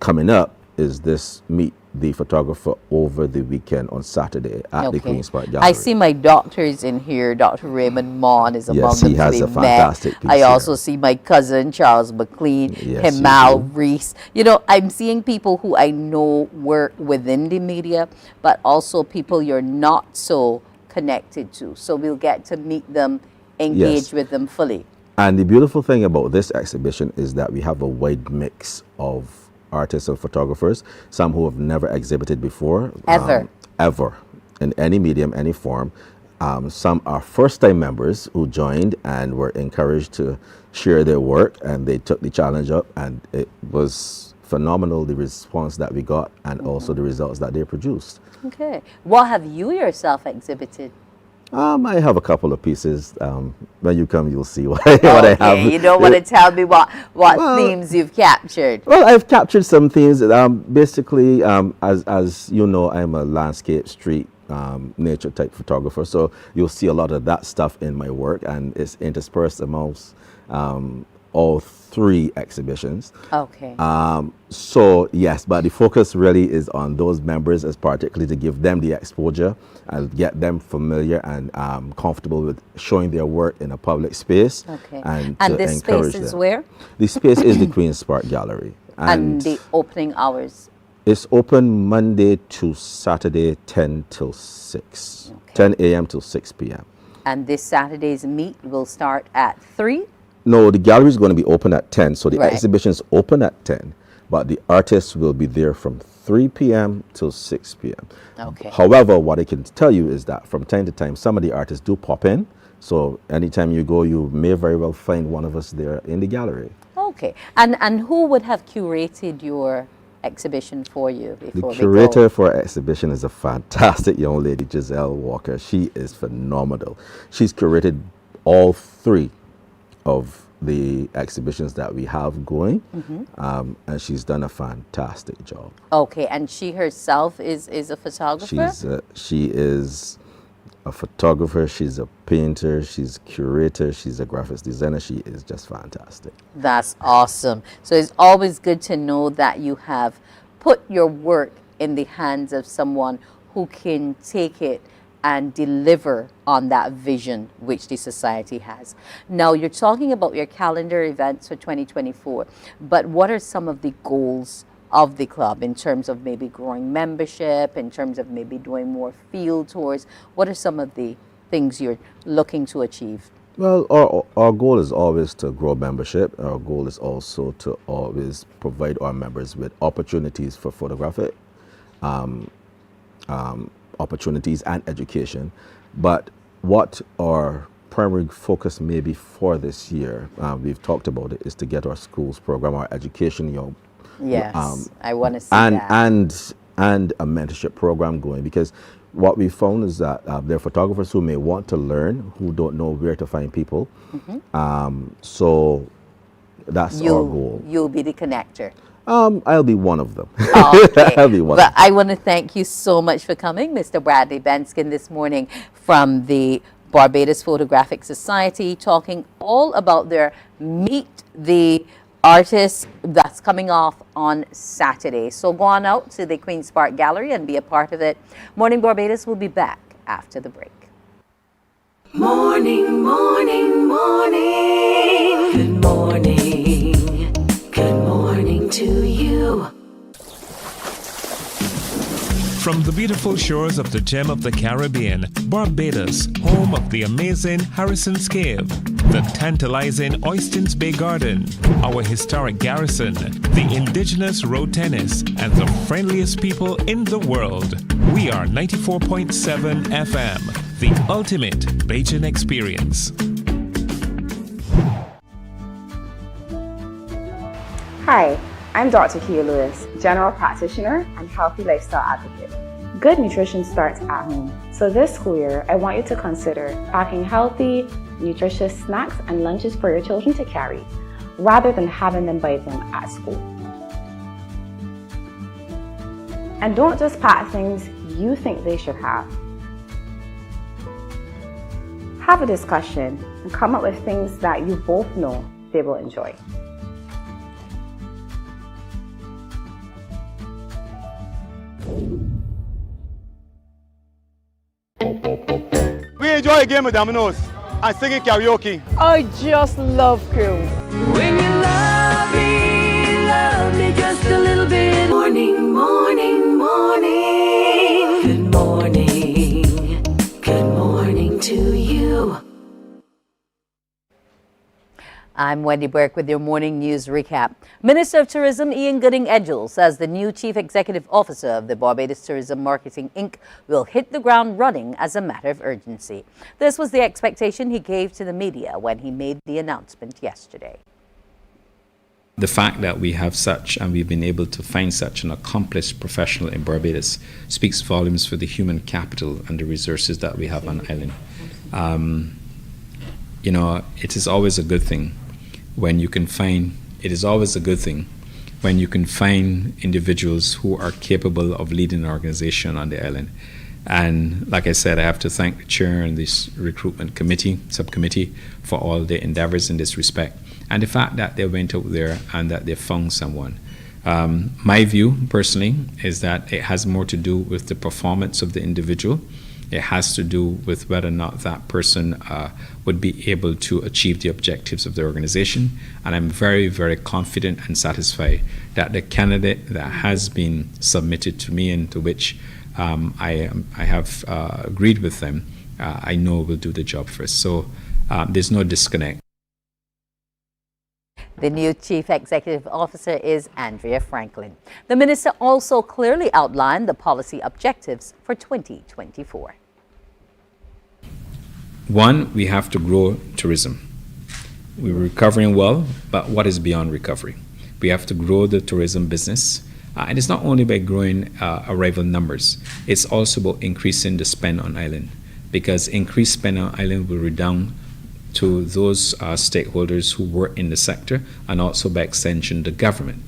coming up is this Meet the Photographer over the weekend on Saturday at the Queen's Park Gallery. I see my doctors in here. Dr. Raymond Mon is among them. Yes, he has a fantastic piece I here. also see my cousin, Charles McLean, Yes, Himal Reese. You know, I'm seeing people who I know work within the media, but also people you're not so connected to. So we'll get to meet them engage with them fully. And the beautiful thing about this exhibition is that we have a wide mix of artists and photographers, some who have never exhibited before. Ever, in any medium, any form. Some are first-time members who joined and were encouraged to share their work, and they took the challenge up, and it was phenomenal, the response that we got, and also the results that they produced. Okay. What have you yourself exhibited? I have a couple of pieces. When you come, you'll see what I have. You don't want to tell me what themes you've captured. Well, I've captured some things. Basically, as you know, I'm a landscape, street, nature type photographer. So you'll see a lot of that stuff in my work, and it's interspersed amongst all three exhibitions. Okay. So yes, but the focus really is on those members, as particularly to give them the exposure and get them familiar and comfortable with showing their work in a public space. Okay. And this space is where? The space is the Queen's Park Gallery. And the opening hours? It's open Monday to Saturday, 10 till 6. Okay. 10 a.m. till 6 p.m. And this Saturday's meet will start at 3? No, the gallery is going to be open at 10. So the exhibition is open at 10, but the artists will be there from 3 p.m. till 6 p.m. Okay. However, what I can tell you is that from time to time, some of the artists do pop in. So anytime you go, you may very well find one of us there in the gallery. Okay. And who would have curated your exhibition for you before The curator for our exhibition is a fantastic young lady, Giselle Walker. She is phenomenal. She's curated all three of the exhibitions that we have going, and she's done a fantastic job. Okay, and she herself is a photographer? She is a photographer, she's a painter, she's a curator, she's a graphics designer. She is just fantastic. That's awesome. So it's always good to know that you have put your work in the hands of someone who can take it and deliver on that vision which the society has. Now, you're talking about your calendar events for 2024, but what are some of the goals of the club in terms of maybe growing membership, in terms of maybe doing more field tours? What are some of the things you're looking to achieve? Well, our goal is always to grow membership. Our goal is also to always provide our members with opportunities for photographic opportunities and education. But what our primary focus may be for this year, we've talked about it, is to get our schools program, our education, yes, I want to see that. And a mentorship program going, because what we found is that there are photographers who may want to learn, who don't know where to find people. So that's our goal. You'll be the connector. I'll be one of them. Okay. I'll be one. But I want to thank you so much for coming, Mr. Bradley Benskin, this morning from the Barbados Photographic Society, talking all about their Meet the Artists that's coming off on Saturday. So go on out to the Queen's Park Gallery and be a part of it. Morning Barbados will be back after the break. Morning, morning, morning. Good morning. Good morning to you. From the beautiful shores of the gem of the Caribbean, Barbados, home of the amazing Harrison's Cave, the tantalizing Oystins Bay Garden, our historic garrison, the indigenous road tennis, and the friendliest people in the world. We are 94.7 FM, the ultimate Bajan experience. Hi, I'm Dr. Kia Lewis, General Practitioner and Healthy Lifestyle Advocate. Good nutrition starts at home. So this school year, I want you to consider packing healthy, nutritious snacks and lunches for your children to carry, rather than having them buy them at school. And don't just pack things you think they should have. Have a discussion and come up with things that you both know they will enjoy. We enjoy a game of dominoes and singing karaoke. I just love crew. When you love me just a little bit. Morning, morning, morning. Good morning. Good morning to you. I'm Wendy Burke with your morning news recap. Minister of Tourism Ian Gooding-Edgell says the new Chief Executive Officer of the Barbados Tourism Marketing Inc. will hit the ground running as a matter of urgency. This was the expectation he gave to the media when he made the announcement yesterday. The fact that we have such, and we've been able to find such an accomplished professional in Barbados, speaks volumes for the human capital and the resources that we have on the island. It is always a good thing when you can find, individuals who are capable of leading an organization on the island. And like I said, I have to thank the chair and this recruitment subcommittee for all their endeavors in this respect. And the fact that they went out there and that they found someone. My view, personally, is that it has more to do with the performance of the individual. It has to do with whether or not that person would be able to achieve the objectives of the organization. And I'm very, very confident and satisfied that the candidate that has been submitted to me and to which I have agreed with them, I know will do the job for us. So there's no disconnect. The new Chief Executive Officer is Andrea Franklin. The minister also clearly outlined the policy objectives for 2024. One, we have to grow tourism. We're recovering well, but what is beyond recovery? We have to grow the tourism business. And it's not only by growing arrival numbers, it's also about increasing the spend on island, because increased spend on island will redound to those stakeholders who work in the sector, and also by extension the government.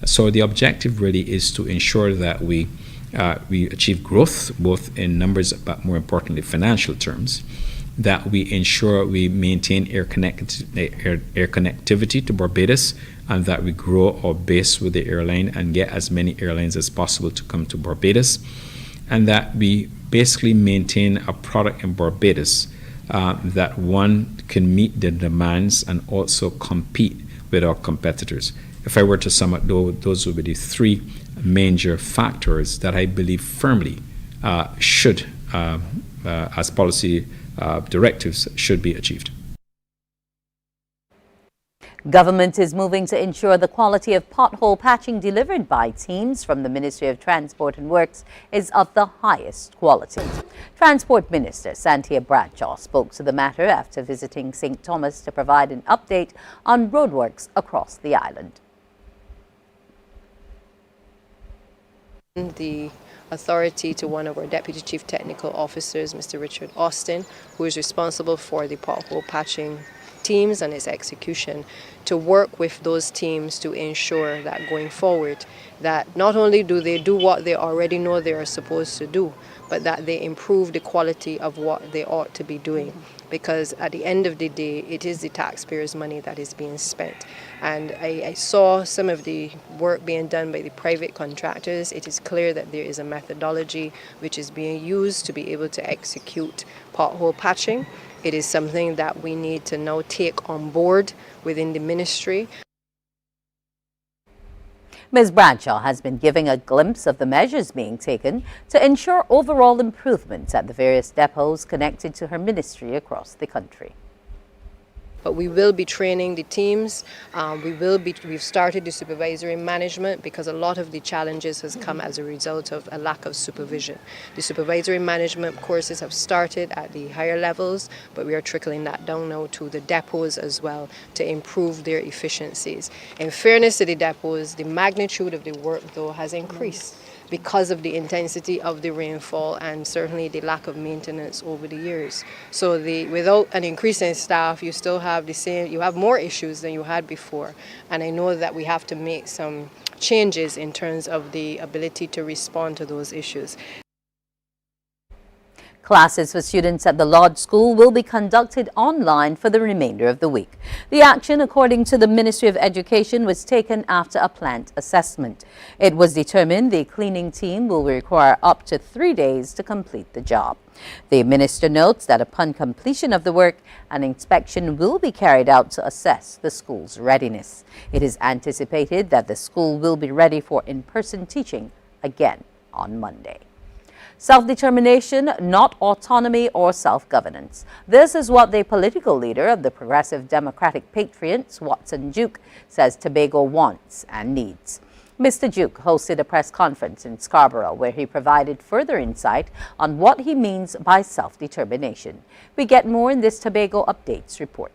So the objective really is to ensure that we achieve growth both in numbers but more importantly financial terms, that we ensure we maintain air connectivity to Barbados, and that we grow our base with the airline and get as many airlines as possible to come to Barbados, and that we basically maintain a product in Barbados that one can meet the demands and also compete with our competitors. If I were to sum up, those would be the three major factors that I believe firmly should, as policy directives, should be achieved. Government is moving to ensure the quality of pothole patching delivered by teams from the Ministry of Transport and Works is of the highest quality. Transport Minister Santia Bradshaw spoke to the matter after visiting St. Thomas to provide an update on roadworks across the island. The authority to one of our Deputy Chief Technical Officers, Mr. Richard Austin, who is responsible for the pothole patching teams and its execution, to work with those teams to ensure that going forward, that not only do they do what they already know they are supposed to do, but that they improve the quality of what they ought to be doing. Because at the end of the day, it is the taxpayers' money that is being spent. And I saw some of the work being done by the private contractors. It is clear that there is a methodology which is being used to be able to execute pothole patching. It is something that we need to now take on board within the ministry. Ms. Bradshaw has been giving a glimpse of the measures being taken to ensure overall improvements at the various depots connected to her ministry across the country. But we will be training the teams. We've started the supervisory management, because a lot of the challenges has come as a result of a lack of supervision. The supervisory management courses have started at the higher levels, but we are trickling that down now to the depots as well to improve their efficiencies. In fairness to the depots, the magnitude of the work though has increased because of the intensity of the rainfall and certainly the lack of maintenance over the years. So without an increase in staff, you still have you have more issues than you had before. And I know that we have to make some changes in terms of the ability to respond to those issues. Classes for students at the Lodge School will be conducted online for the remainder of the week. The action, according to the Ministry of Education, was taken after a plant assessment. It was determined the cleaning team will require up to 3 days to complete the job. The minister notes that upon completion of the work, an inspection will be carried out to assess the school's readiness. It is anticipated that the school will be ready for in-person teaching again on Monday. Self-determination, not autonomy or self-governance. This is what the political leader of the Progressive Democratic Patriots, Watson Duke, says Tobago wants and needs. Mr. Duke hosted a press conference in Scarborough where he provided further insight on what he means by self-determination. We get more in this Tobago Updates report.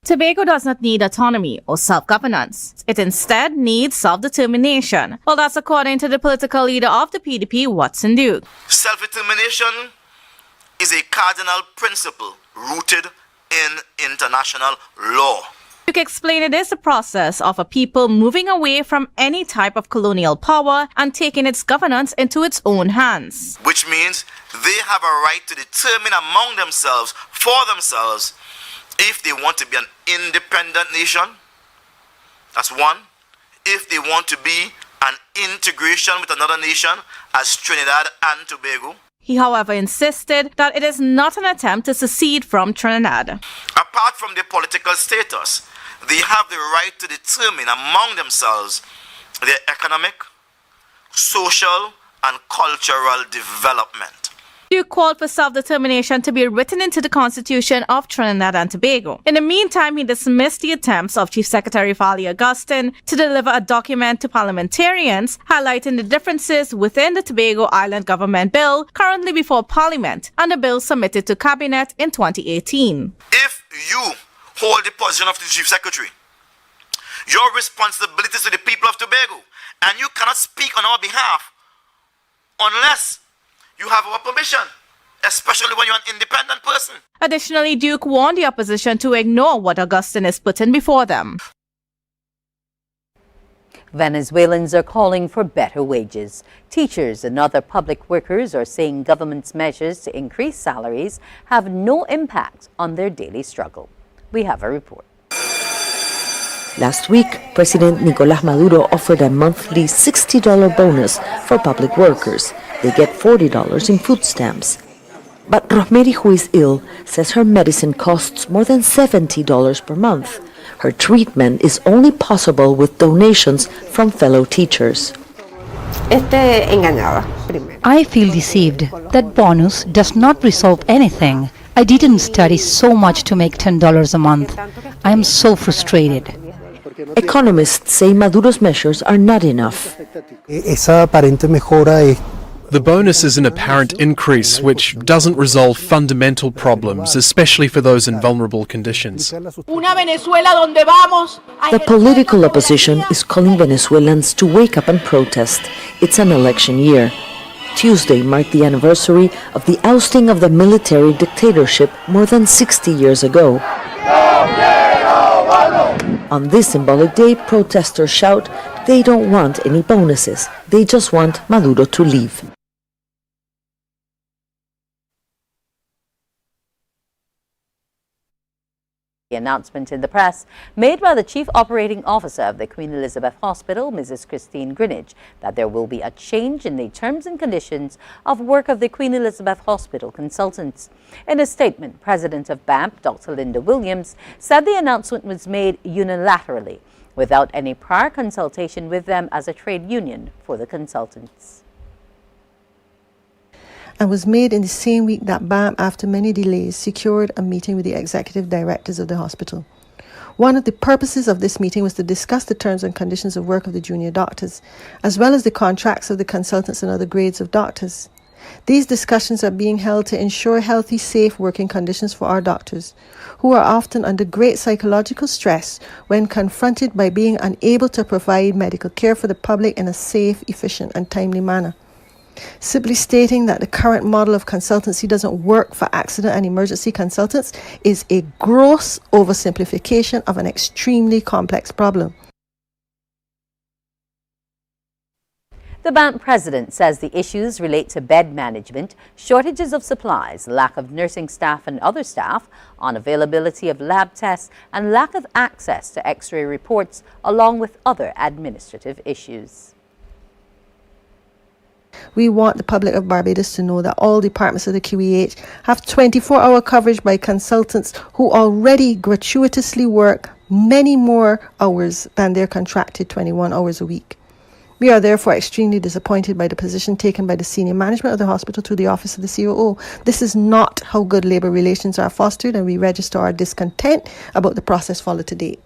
Tobago does not need autonomy or self-governance. It instead needs self-determination. Well, that's according to the political leader of the PDP, Watson Duke. Self-determination is a cardinal principle rooted in international law. Duke explained it is the process of a people moving away from any type of colonial power and taking its governance into its own hands. Which means they have a right to determine among themselves, for themselves, if they want to be an independent nation, that's one. If they want to be an integration with another nation, as Trinidad and Tobago. He, however, insisted that it is not an attempt to secede from Trinidad. Apart from their political status, they have the right to determine among themselves their economic, social, and cultural development. Duke called for self-determination to be written into the Constitution of Trinidad and Tobago. In the meantime, he dismissed the attempts of Chief Secretary Fali Augustine to deliver a document to parliamentarians highlighting the differences within the Tobago Island Government Bill currently before Parliament and the bill submitted to Cabinet in 2018. If you hold the position of the Chief Secretary, your responsibilities to the people of Tobago, and you cannot speak on our behalf unless you have our permission, especially when you're an independent person. Additionally, Duke warned the opposition to ignore what Augustine is putting before them. Venezuelans are calling for better wages. Teachers and other public workers are saying government's measures to increase salaries have no impact on their daily struggle. We have a report. Last week, President Nicolás Maduro offered a monthly $60 bonus for public workers. They get $40 in food stamps. But Rosemary, who is ill, says her medicine costs more than $70 per month. Her treatment is only possible with donations from fellow teachers. I feel deceived. That bonus does not resolve anything. I didn't study so much to make $10 a month. I am so frustrated. Economists say Maduro's measures are not enough. The bonus is an apparent increase which doesn't resolve fundamental problems, especially for those in vulnerable conditions. The political opposition is calling Venezuelans to wake up and protest. It's an election year. Tuesday marked the anniversary of the ousting of the military dictatorship more than 60 years ago. On this symbolic day, protesters shout they don't want any bonuses. They just want Maduro to leave. The announcement in the press made by the Chief Operating Officer of the Queen Elizabeth Hospital, Mrs. Christine Greenidge, that there will be a change in the terms and conditions of work of the Queen Elizabeth Hospital consultants. In a statement, President of BAMP, Dr. Linda Williams, said the announcement was made unilaterally, without any prior consultation with them as a trade union for the consultants. And was made in the same week that BAM, after many delays, secured a meeting with the executive directors of the hospital. One of the purposes of this meeting was to discuss the terms and conditions of work of the junior doctors, as well as the contracts of the consultants and other grades of doctors. These discussions are being held to ensure healthy, safe working conditions for our doctors, who are often under great psychological stress when confronted by being unable to provide medical care for the public in a safe, efficient, and timely manner. Simply stating that the current model of consultancy doesn't work for accident and emergency consultants is a gross oversimplification of an extremely complex problem. The BAMP president says the issues relate to bed management, shortages of supplies, lack of nursing staff and other staff, unavailability of lab tests, and lack of access to X-ray reports, along with other administrative issues. We want the public of Barbados to know that all departments of the QEH have 24-hour coverage by consultants who already gratuitously work many more hours than their contracted 21 hours a week. We are therefore extremely disappointed by the position taken by the senior management of the hospital through the office of the COO. This is not how good labour relations are fostered, and we register our discontent about the process followed to date.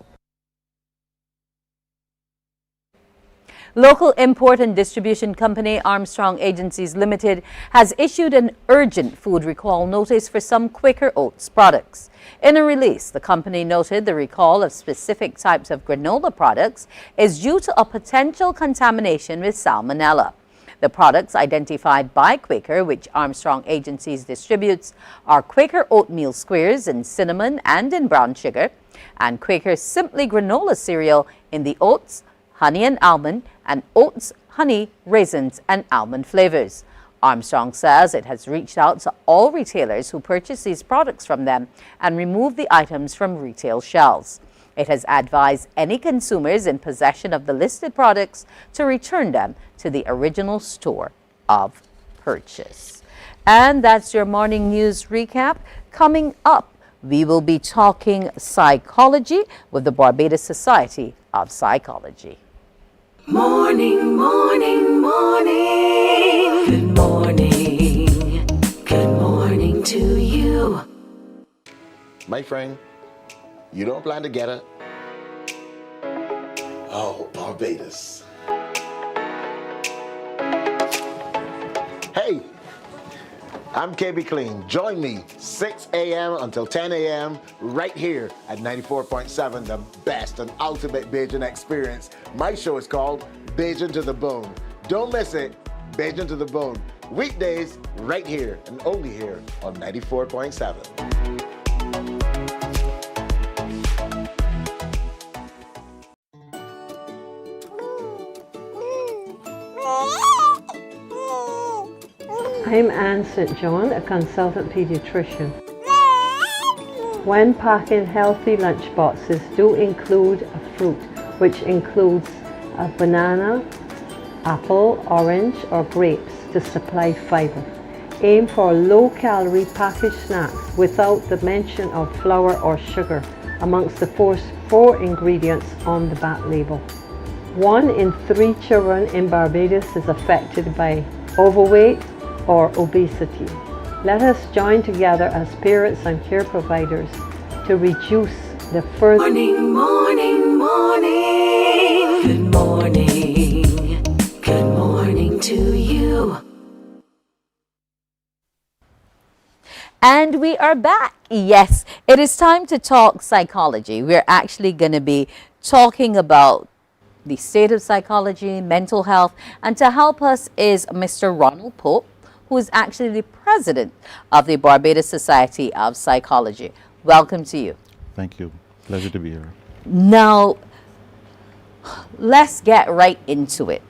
Local import and distribution company Armstrong Agencies Limited has issued an urgent food recall notice for some Quaker Oats products. In a release, the company noted the recall of specific types of granola products is due to a potential contamination with salmonella. The products identified by Quaker, which Armstrong Agencies distributes, are Quaker oatmeal squares in cinnamon and in brown sugar, and Quaker Simply Granola cereal in the oats, honey and almond, and oats, honey, raisins, and almond flavors. Armstrong says it has reached out to all retailers who purchase these products from them and remove the items from retail shelves. It has advised any consumers in possession of the listed products to return them to the original store of purchase. And that's your morning news recap. Coming up, we will be talking psychology with the Barbados Society of Psychology. Morning, morning, morning. Good morning. Good morning to you. My friend, you don't plan to get it? Oh, Barbados. Hey, I'm KB Clean. Join me 6 a.m. until 10 a.m. right here at 94.7, the best and ultimate Bajan experience. My show is called Bajan to the Bone. Don't miss it, Bajan to the Bone. Weekdays right here and only here on 94.7. I'm Anne St. John, a consultant pediatrician. When packing healthy lunch boxes, do include a fruit, which includes a banana, apple, orange, or grapes to supply fiber. Aim for low-calorie packaged snacks without the mention of flour or sugar amongst the four ingredients on the back label. 1 in 3 children in Barbados is affected by overweight or obesity. Let us join together as parents and care providers to reduce the further... Morning, morning, morning. Good morning. Good morning to you. And we are back. Yes, it is time to talk psychology. We're actually going to be talking about the state of psychology, mental health, and to help us is Mr. Ronald Pope, who is actually the president of the Barbados Society of Psychology. Welcome to you. Thank you. Pleasure to be here. Now, let's get right into it.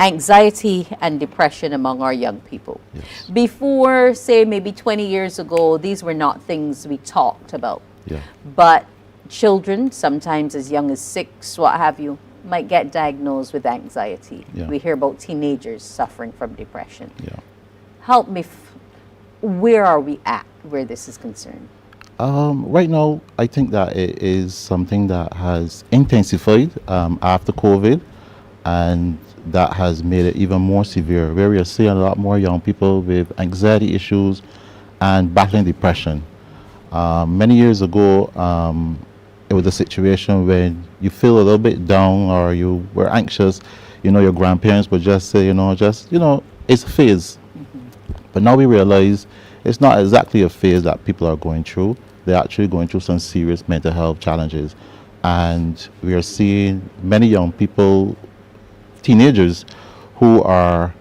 Anxiety and depression among our young people. Yes. Before, say, maybe 20 years ago, these were not things we talked about. Yeah. But children, sometimes as young as 6, what have you, might get diagnosed with anxiety. Yeah. We hear about teenagers suffering from depression. Yeah. Help me, where are we at where this is concerned? Right now, I think that it is something that has intensified after COVID, and that has made it even more severe, where we are seeing a lot more young people with anxiety issues and battling depression. Many years ago, it was a situation when you feel a little bit down or you were anxious, your grandparents would just say, it's a phase. But now we realize it's not exactly a phase that people are going through. They're actually going through some serious mental health challenges. And we are seeing many young people, teenagers, who are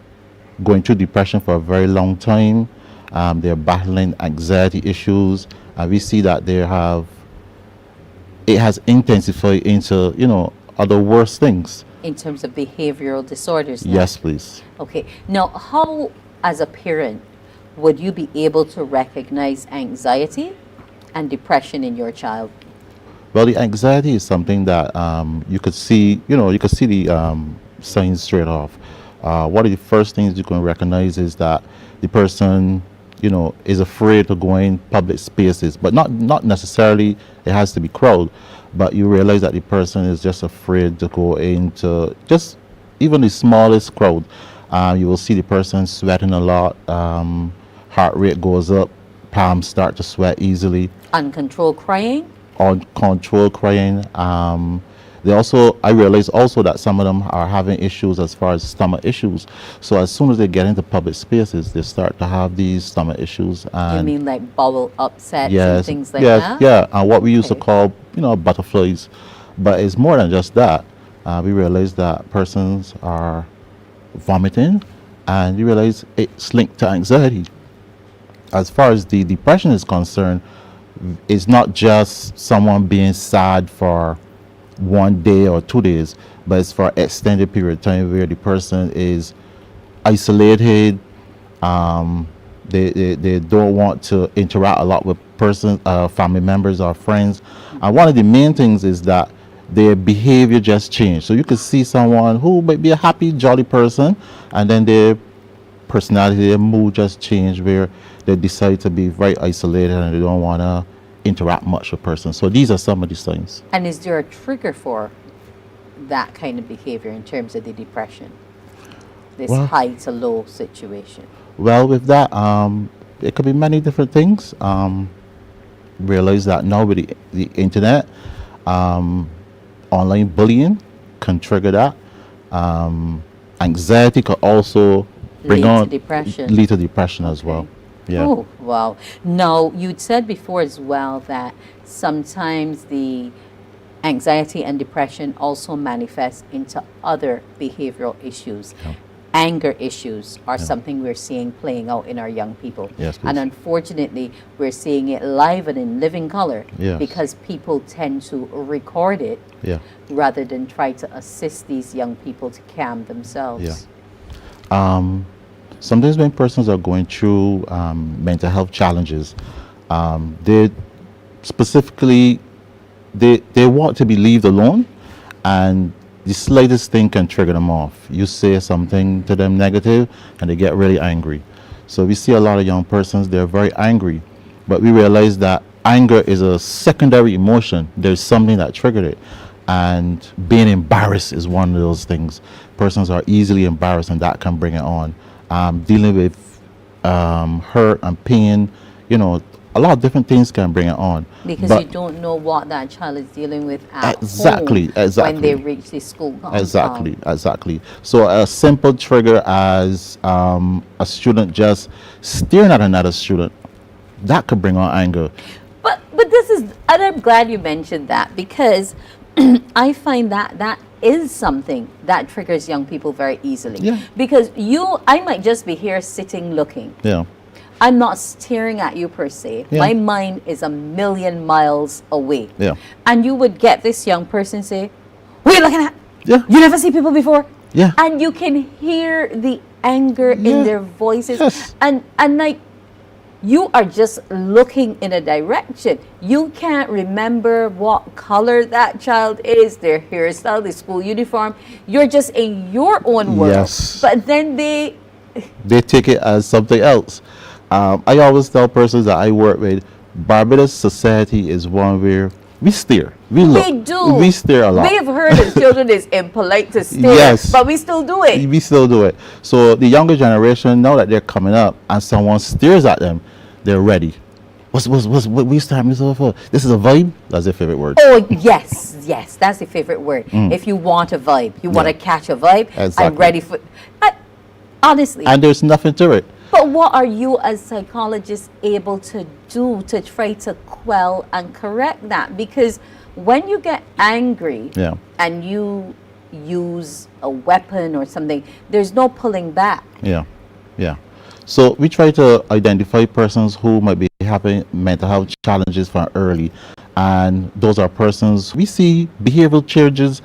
going through depression for a very long time. They're battling anxiety issues. And we see that it has intensified into, other worse things. In terms of behavioral disorders now? Yes, please. Okay. Now, how, as a parent, would you be able to recognize anxiety and depression in your child? Well, the anxiety is something that you could see, the signs straight off. One of the first things you can recognize is that the person, is afraid to go in public spaces, but not necessarily it has to be crowd, but you realize that the person is just afraid to go into just even the smallest crowd, you will see the person sweating a lot, heart rate goes up, palms start to sweat easily. Uncontrolled crying? Uncontrolled crying. I realize also that some of them are having issues as far as stomach issues. So as soon as they get into public spaces, they start to have these stomach issues. And You mean like bowel upsets yes, and things like yes, that? yeah, and what we used to call, butterflies. But it's more than just that. We realize that persons are vomiting, and you realize it's linked to anxiety. As far as the depression is concerned, it's not just someone being sad for 1 day or 2 days, but it's for extended period of time where the person is isolated. They don't want to interact a lot with persons, family members or friends. And one of the main things is that their behavior just changed. So you could see someone who might be a happy, jolly person, and then their personality, their mood just changed where they decide to be very isolated and they don't want to interact much with persons. So these are some of the signs. And is there a trigger for that kind of behavior in terms of the depression? This high to low situation? Well, with that, it could be many different things. Realize that now with the internet, online bullying can trigger that. Anxiety could also lead to depression as well. Yeah. Oh, wow. Now, you'd said before as well that sometimes the anxiety and depression also manifest into other behavioral issues. Yeah. Anger issues are something we're seeing playing out in our young people. Yes, and unfortunately, we're seeing it live and in living color because people tend to record it rather than try to assist these young people to calm themselves. Yeah. Sometimes when persons are going through mental health challenges, they specifically, they want to be left alone, and the slightest thing can trigger them off. You say something to them negative and they get really angry. So we see a lot of young persons, they're very angry, but we realize that anger is a secondary emotion. There's something that triggered it. And being embarrassed is one of those things. Persons are easily embarrassed and that can bring it on. Dealing with hurt and pain, a lot of different things can bring it on. Because you don't know what that child is dealing with at home when they reach the school compound. Exactly. So a simple trigger as a student just staring at another student, that could bring on anger. But this is, and I'm glad you mentioned that, because I find that is something that triggers young people very easily. Yeah. Because I might just be here sitting looking. Yeah. I'm not staring at you per se. Yeah. My mind is 1,000,000 miles away. Yeah. And you would get this young person say, "What are you looking at? Yeah. You never see people before?" Yeah. And you can hear the anger in their voices. Yes. And like, you are just looking in a direction. You can't remember what color that child is, their hairstyle, their school uniform. You're just in your own world. Yes. But then they take it as something else. I always tell persons that I work with, Barbados society is one where we stare. We look. We do. We stare a lot. We have heard that children is impolite to stare, Yes. but we still do it. We still do it. So the younger generation, now that they're coming up and someone stares at them, they're ready. What we starting this for? This is a vibe? That's their favorite word. Oh, yes, that's the favorite word. If you want a vibe, you want to catch a vibe, Exactly. I'm ready for honestly. And there's nothing to it. But what are you as psychologists able to do to try to quell and correct that? Because when you get angry and you use a weapon or something, there's no pulling back. Yeah. So we try to identify persons who might be having mental health challenges from early. And those are persons, we see behavioral changes.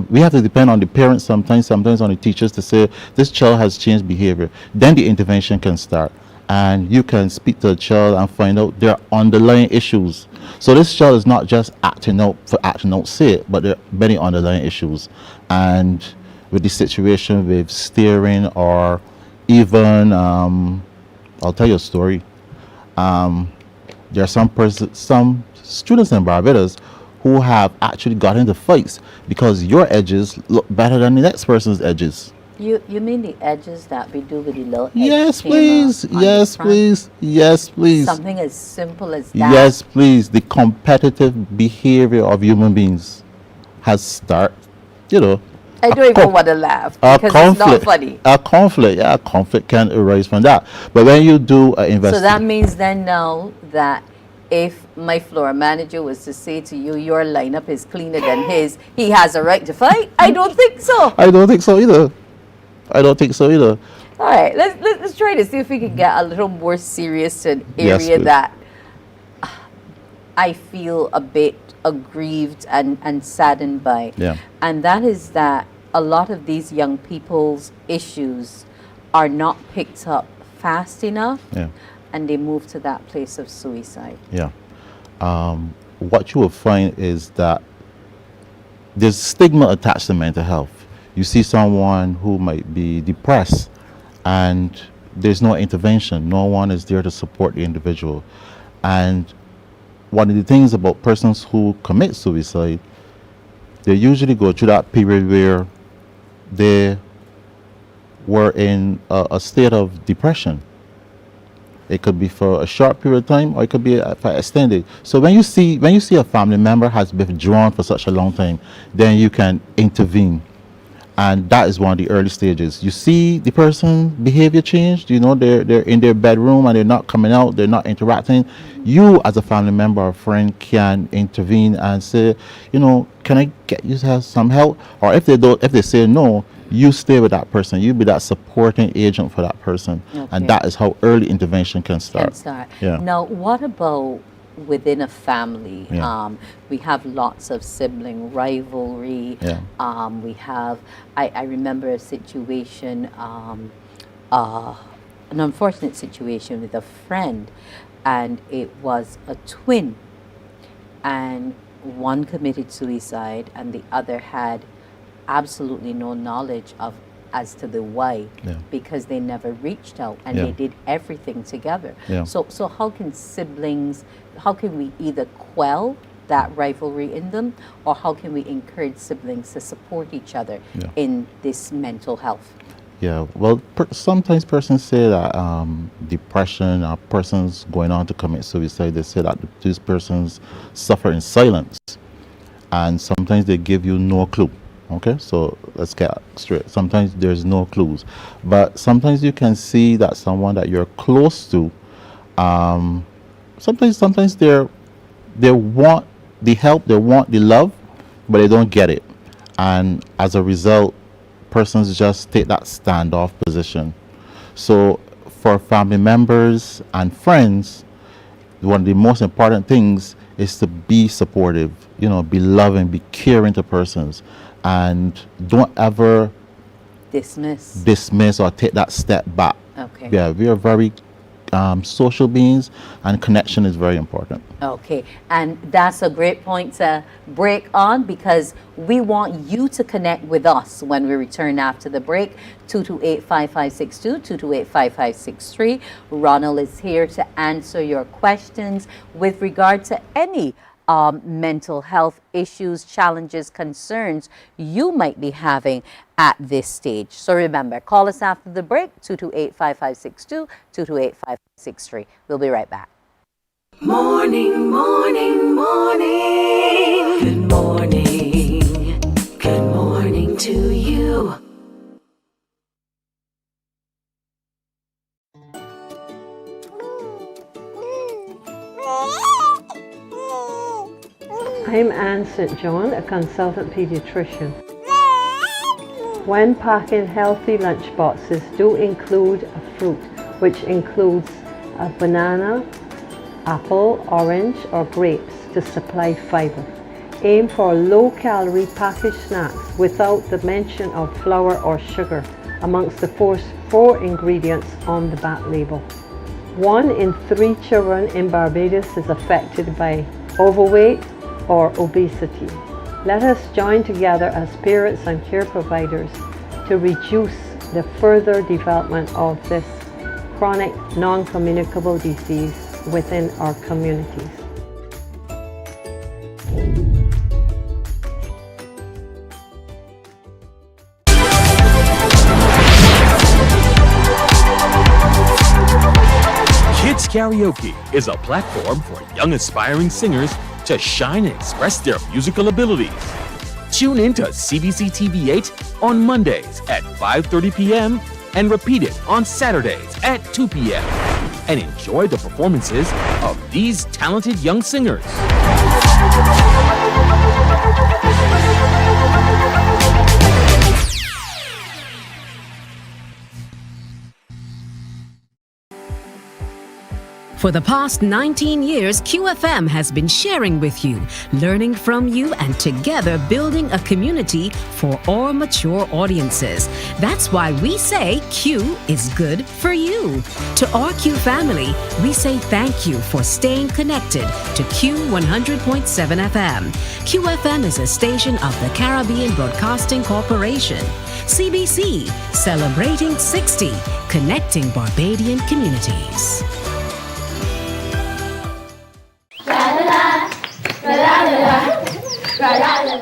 We have to depend on the parents sometimes on the teachers to say this child has changed behavior. Then the intervention can start, and you can speak to the child and find out their underlying issues. So this child is not just acting out for acting out sake, but there are many underlying issues. And with the situation with staring, or even I'll tell you a story. There are some students in Barbados who have actually got into fights because your edges look better than the next person's edges. You mean the edges that we do with the little Yes, edge please. Yes, please. Yes, please. Something as simple as that. Yes, please. The competitive behavior of human beings has started, I don't even want to laugh because it's not funny. A conflict can arise from that. But when you do an investigation. So that means then now that if my floor manager was to say to you, your lineup is cleaner than his, he has a right to fight? I don't think so. I don't think so either. All right, let's try to see if we can get a little more serious to an Yes, area please. that I feel a bit aggrieved and saddened by. Yeah. And that is that a lot of these young people's issues are not picked up fast enough, Yeah. and they move to that place of suicide. Yeah. What you will find is that there's stigma attached to mental health. You see someone who might be depressed and there's no intervention. No one is there to support the individual. And one of the things about persons who commit suicide, they usually go through that period where they were in a state of depression. It could be for a short period of time, or it could be for extended. So when you see a family member has withdrawn for such a long time, then you can intervene, and that is one of the early stages. You see the person behavior change. They're in their bedroom and they're not coming out. They're not interacting. You, as a family member or friend, can intervene and say, can I get you to have some help? Or if they say no, you stay with that person. You be that supporting agent for that person. Okay. And that is how early intervention can start. Yeah. Now, what about within a family? Yeah. We have lots of sibling rivalry. Yeah. We have, I remember a situation, an unfortunate situation with a friend, and it was a twin, and one committed suicide and the other had absolutely no knowledge of as to the why, because they never reached out and they did everything together. Yeah. So how can siblings, how can we either quell that rivalry in them, or how can we encourage siblings to support each other in this mental health? Yeah, well, sometimes persons say that depression or persons going on to commit suicide, they say that these persons suffer in silence, and sometimes they give you no clue. Okay, so let's get straight. Sometimes there's no clues, but sometimes you can see that someone that you're close to, sometimes they want the help, they want the love, but they don't get it, and as a result, persons just take that standoff position. So for family members and friends, one of the most important things is to be supportive, be loving, be caring to persons, and don't ever dismiss or take that step back. Okay. Yeah, we are very social beings, and connection is very important. Okay, and that's a great point to break on, because we want you to connect with us when we return after the break. 228-5562, 228-5563. Ronald is here to answer your questions with regard to any mental health issues, challenges, concerns you might be having at this stage. So remember, call us after the break, 228-5562, 228-5563. We'll be right back. Morning, morning, morning. Good morning. Good morning to you. I'm Anne St. John, a consultant pediatrician. When packing healthy lunch boxes, do include a fruit, which includes a banana, apple, orange, or grapes to supply fiber. Aim for low-calorie packaged snacks without the mention of flour or sugar amongst the four ingredients on the back label. 1 in 3 children in Barbados is affected by overweight or obesity. Let us join together as parents and care providers to reduce the further development of this chronic non-communicable disease within our communities. Karaoke is a platform for young aspiring singers to shine and express their musical abilities. Tune in to CBC TV8 on Mondays at 5:30 p.m. and repeat it on Saturdays at 2 p.m. and enjoy the performances of these talented young singers. For the past 19 years, QFM has been sharing with you, learning from you, and together building a community for all mature audiences. That's why we say Q is good for you. To our Q family, we say thank you for staying connected to Q 100.7 FM. QFM is a station of the Caribbean Broadcasting Corporation. CBC, celebrating 60, connecting Barbadian communities.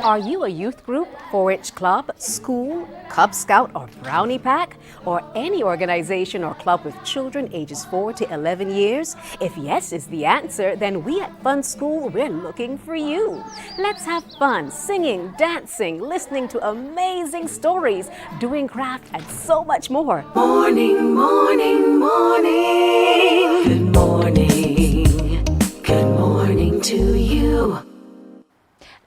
Are you a youth group, 4-H club, school, Cub Scout, or Brownie Pack, or any organization or club with children ages 4 to 11 years? If yes is the answer, then we at Fun School, we're looking for you. Let's have fun singing, dancing, listening to amazing stories, doing craft, and so much more. Morning, morning, morning. Good morning. Good morning to you.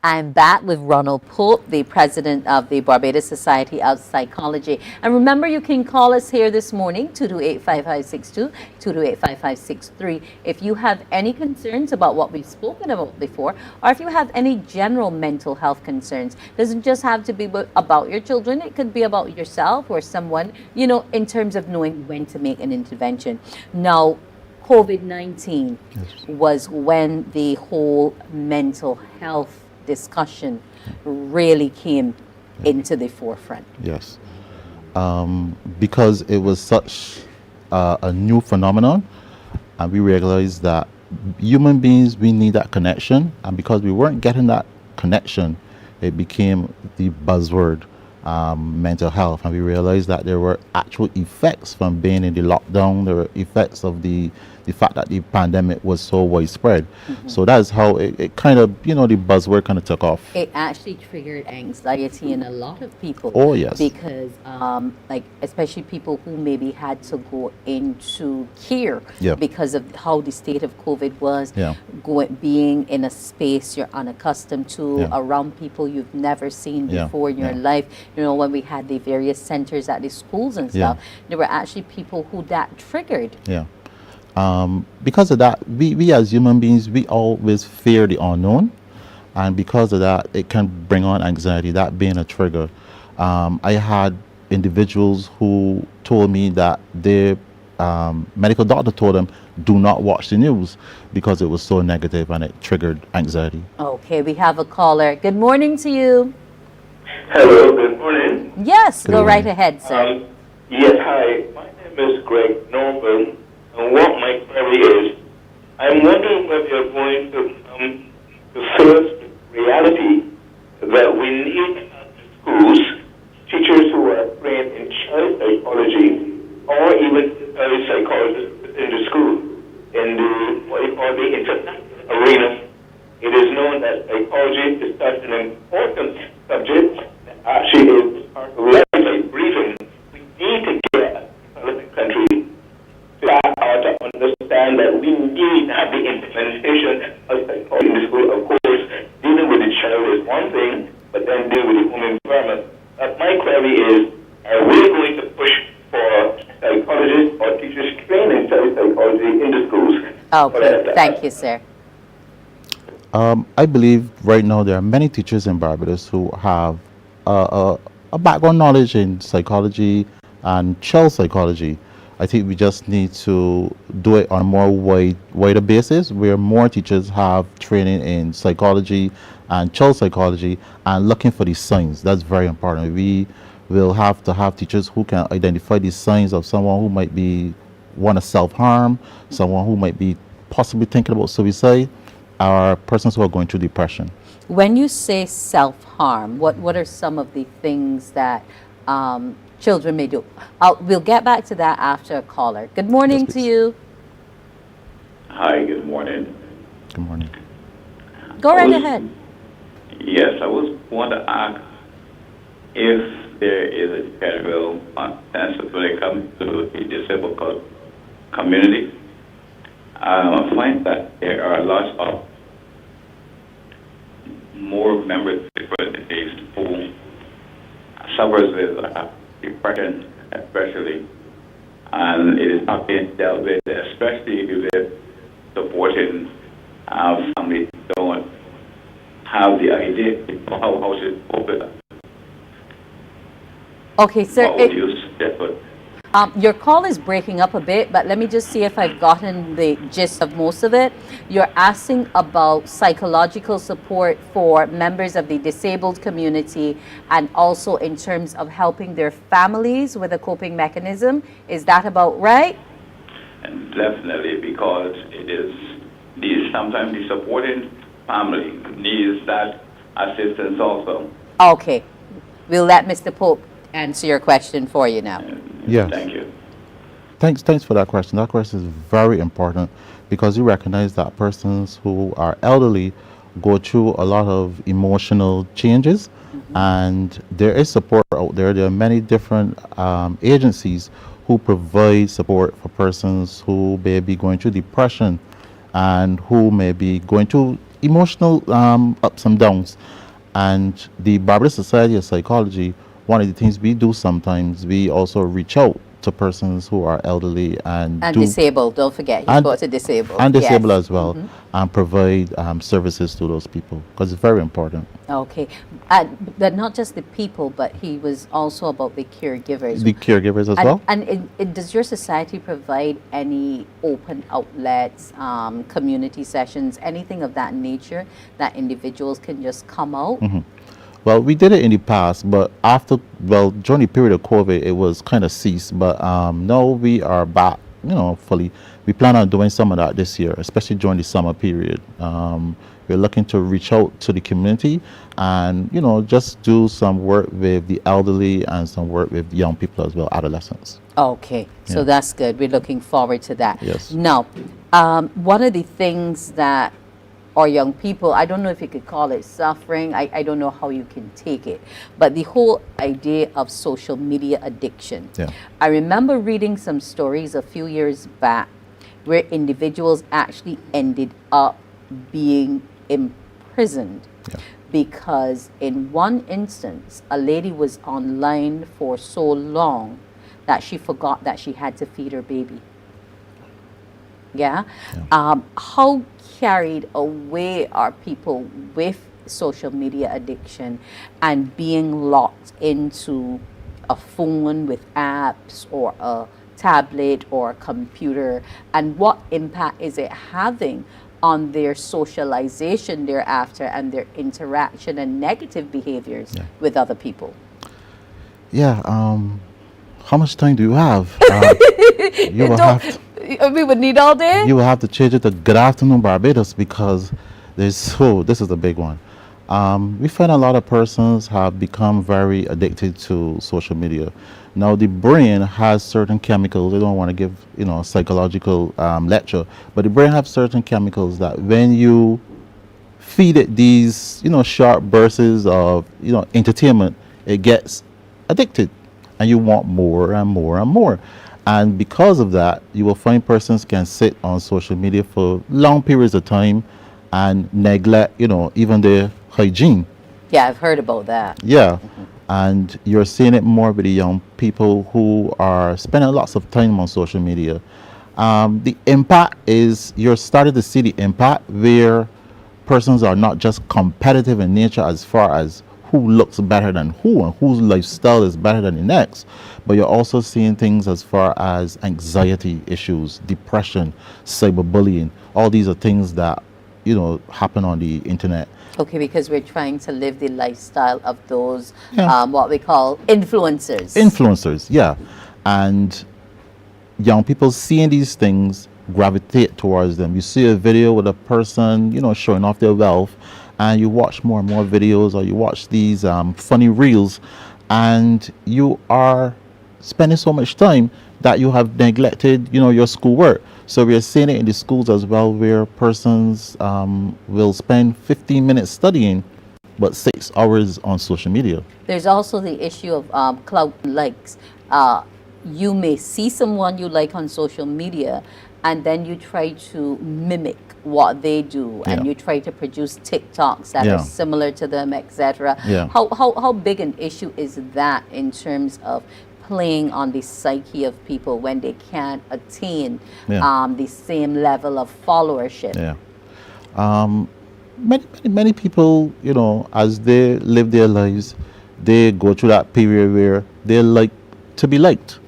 I'm back with Ronald Pope, the president of the Barbados Society of Psychology. And remember, you can call us here this morning, 228-5562, 228-5563, if you have any concerns about what we've spoken about before, or if you have any general mental health concerns. It doesn't just have to be about your children. It could be about yourself or someone, you know, in terms of knowing when to make an intervention. Now, COVID-19 was when the whole mental health discussion really came into the forefront. Yes. Because it was such a new phenomenon, and we realized that human beings, we need that connection, and because we weren't getting that connection, it became the buzzword, mental health, and we realized that there were actual effects from being in the lockdown. There were effects of the fact that the pandemic was so widespread. So that's how it kind of, you know, the buzzword kind of took off. It actually triggered anxiety in a lot of people. Oh, yes. Because, like, especially people who maybe had to go into care because of how the state of COVID was, being in a space you're unaccustomed to, around people you've never seen before in your life. You know, when we had the various centers at the schools and stuff, there were actually people who that triggered. Because of that, we as human beings, we always fear the unknown, and because of that, it can bring on anxiety, that being a trigger. I had individuals who told me that their medical doctor told them, do not watch the news because it was so negative and it triggered anxiety. Okay, we have a caller. Good morning to you. Hello, good morning. Yes, go right ahead, sir. Yes, hi. My name is Greg Norman, and what my query is, I'm wondering whether you're going to come to first reality that we need at the schools teachers who are trained in child psychology or even early psychologists within the school in the, what you call the international arena. It is known that psychology is such an important subject that actually is part of life briefing. We need to get a developing country to understand that we need to have the implementation of psychology in the school. Of course, dealing with the child is one thing, but then dealing with the home environment. My query is, are we going to push for psychologists or teachers trained in child psychology in the schools? Okay, thank you, sir. I believe right now there are many teachers in Barbados who have a background knowledge in psychology and child psychology. I think we just need to do it on a more wider basis, where more teachers have training in psychology and child psychology and looking for these signs. That's very important. We will have to have teachers who can identify these signs of someone who might be want to self-harm, someone who might be possibly thinking about suicide, or persons who are going through depression. When you say self-harm, what are some of the things that children may do? We'll get back to that after a caller. Good morning to you. Hi, good morning. Good morning. Go right ahead. Yes, I was want to ask if there is a general sense when it comes to the disabled community. I find that there are lots of more members of different age who suffers with depression, especially, and it is not being dealt with, especially with supporting families who don't have the idea of how to cope with that. Okay, sir. What would you suggest? Your call is breaking up a bit, but let me just see if I've gotten the gist of most of it. You're asking about psychological support for members of the disabled community and also in terms of helping their families with a coping mechanism. Is that about right? And definitely, because it is sometimes the supporting family needs that assistance also. Okay. We'll let Mr. Pope answer your question for you now. Yes. Thank you. Thanks for that question. That question is very important because you recognize that persons who are elderly go through a lot of emotional changes, and there is support out there. There are many different agencies who provide support for persons who may be going through depression and who may be going through emotional ups and downs. And the Barbados Society of Psychology, one of the things we do sometimes, we also reach out to persons who are elderly and disabled. Don't forget, you spoke to disabled. And disabled Yes. as well, and provide services to those people because it's very important. Okay. But not just the people, but he was also about the caregivers. The caregivers as well. And does your society provide any open outlets, community sessions, anything of that nature that individuals can just come out? Well, we did it in the past, but during the period of COVID, it was kind of ceased. But now we are back, fully. We plan on doing some of that this year, especially during the summer period. We're looking to reach out to the community and, just do some work with the elderly and some work with young people as well, adolescents. Okay, so that's good. We're looking forward to that. Yes. Now, one of the things that or young people, I don't know if you could call it suffering, I don't know how you can take it, but the whole idea of social media addiction. Yeah. I remember reading some stories a few years back where individuals actually ended up being imprisoned because in one instance, a lady was online for so long that she forgot that she had to feed her baby. How carried away are people with social media addiction and being locked into a phone with apps or a tablet or a computer, and what impact is it having on their socialization thereafter and their interaction and negative behaviors with other people? How much time do you have? You will have we would need all day? You will have to change it to Good Afternoon Barbados because this is a big one. We find a lot of persons have become very addicted to social media. Now the brain has certain chemicals. I don't want to give a psychological lecture, but the brain has certain chemicals that when you feed it these short bursts of entertainment, it gets addicted, and you want more and more and more. And because of that, you will find persons can sit on social media for long periods of time and neglect, even their hygiene. Yeah, I've heard about that. Yeah. And you're seeing it more with the young people who are spending lots of time on social media. The impact is you're starting to see the impact where persons are not just competitive in nature as far as who looks better than who and whose lifestyle is better than the next, but you're also seeing things as far as anxiety issues, depression, cyberbullying. All these are things that happen on the internet. Okay, because we're trying to live the lifestyle of those what we call influencers. Influencers, yeah. And young people seeing these things gravitate towards them. You see a video with a person showing off their wealth, and you watch more and more videos, or you watch these funny reels, and you are spending so much time that you have neglected, your schoolwork. So we are seeing it in the schools as well, where persons will spend 15 minutes studying, but 6 hours on social media. There's also the issue of clout likes. You may see someone you like on social media, and then you try to mimic what they do, and you try to produce TikToks that are similar to them, etc. How big an issue is that in terms of playing on the psyche of people when they can't attain the same level of followership? Many people, as they live their lives, they go through that period where they like to be liked.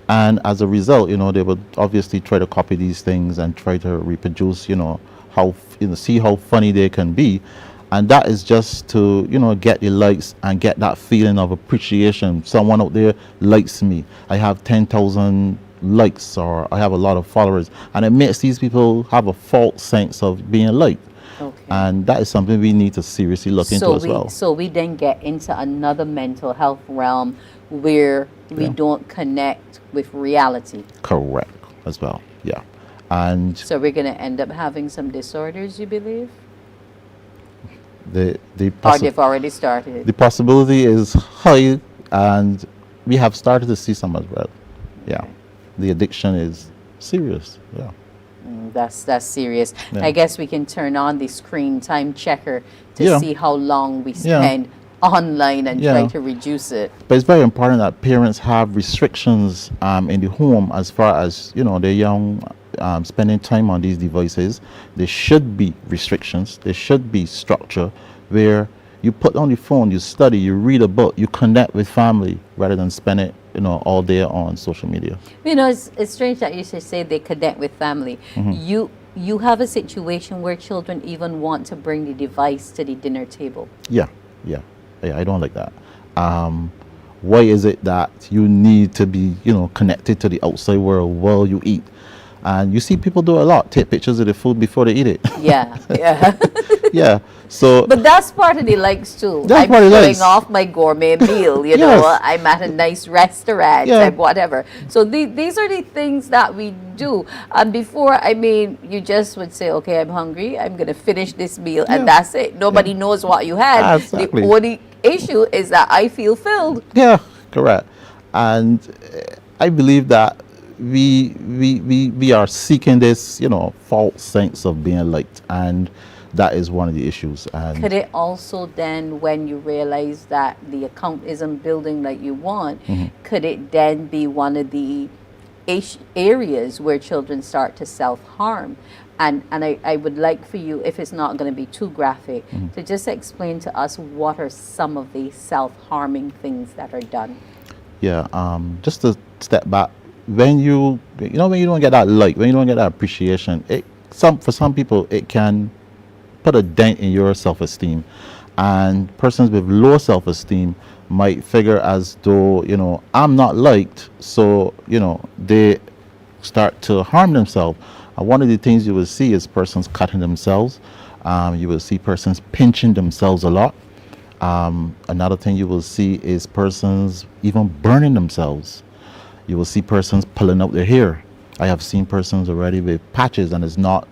And as a result, they would obviously try to copy these things and try to reproduce, see how funny they can be. And that is just to, get the likes and get that feeling of appreciation. Someone out there likes me. I have 10,000 likes, or I have a lot of followers. And it makes these people have a false sense of being liked. Okay. And that is something we need to seriously look into as well. So we then get into another mental health realm where we don't connect with reality. Correct, as well, And so we're going to end up having some disorders, you believe? Or they've already started. The possibility is high, and we have started to see some as well. The addiction is serious. That's serious. Yeah. I guess we can turn on the screen time checker to see how long we spend online and try to reduce it. But it's very important that parents have restrictions in the home as far as their young spending time on these devices. There should be restrictions. There should be structure where you put on the phone, you study, you read a book, you connect with family rather than spend it all day on social media. It's strange that you should say they connect with family. You have a situation where children even want to bring the device to the dinner table. I don't like that. Why is it that you need to be connected to the outside world while you eat? And you see people do a lot, take pictures of the food before they eat it. So but that's part of the likes too. That's I'm showing likes. off my gourmet meal, I'm at a nice restaurant and whatever. So these are the things that we do. And before, you just would say, okay, I'm hungry, I'm going to finish this meal, and that's it. Nobody knows what you had. Exactly. The only issue is that I feel filled. Correct. And I believe that we are seeking this, false sense of being liked, and that is one of the issues. And could it also then, when you realize that the account isn't building like you want, could it then be one of the areas where children start to self-harm? And I would like for you, if it's not going to be too graphic, to just explain to us what are some of the self-harming things that are done. Just to step back, when you don't get that like, when you don't get that appreciation, for some people it can put a dent in your self-esteem, and persons with low self-esteem might figure as though I'm not liked, so they start to harm themselves. And one of the things you will see is persons cutting themselves. You will see persons pinching themselves a lot. Another thing you will see is persons even burning themselves. You will see persons pulling out their hair. I have seen persons already with patches, and it's not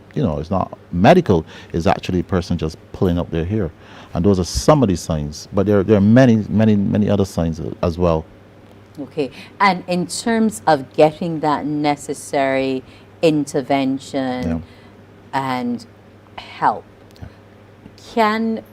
medical. It's actually a person just pulling up their hair. And those are some of the signs, but there are many other signs as well. Okay, and in terms of getting that necessary intervention and help, can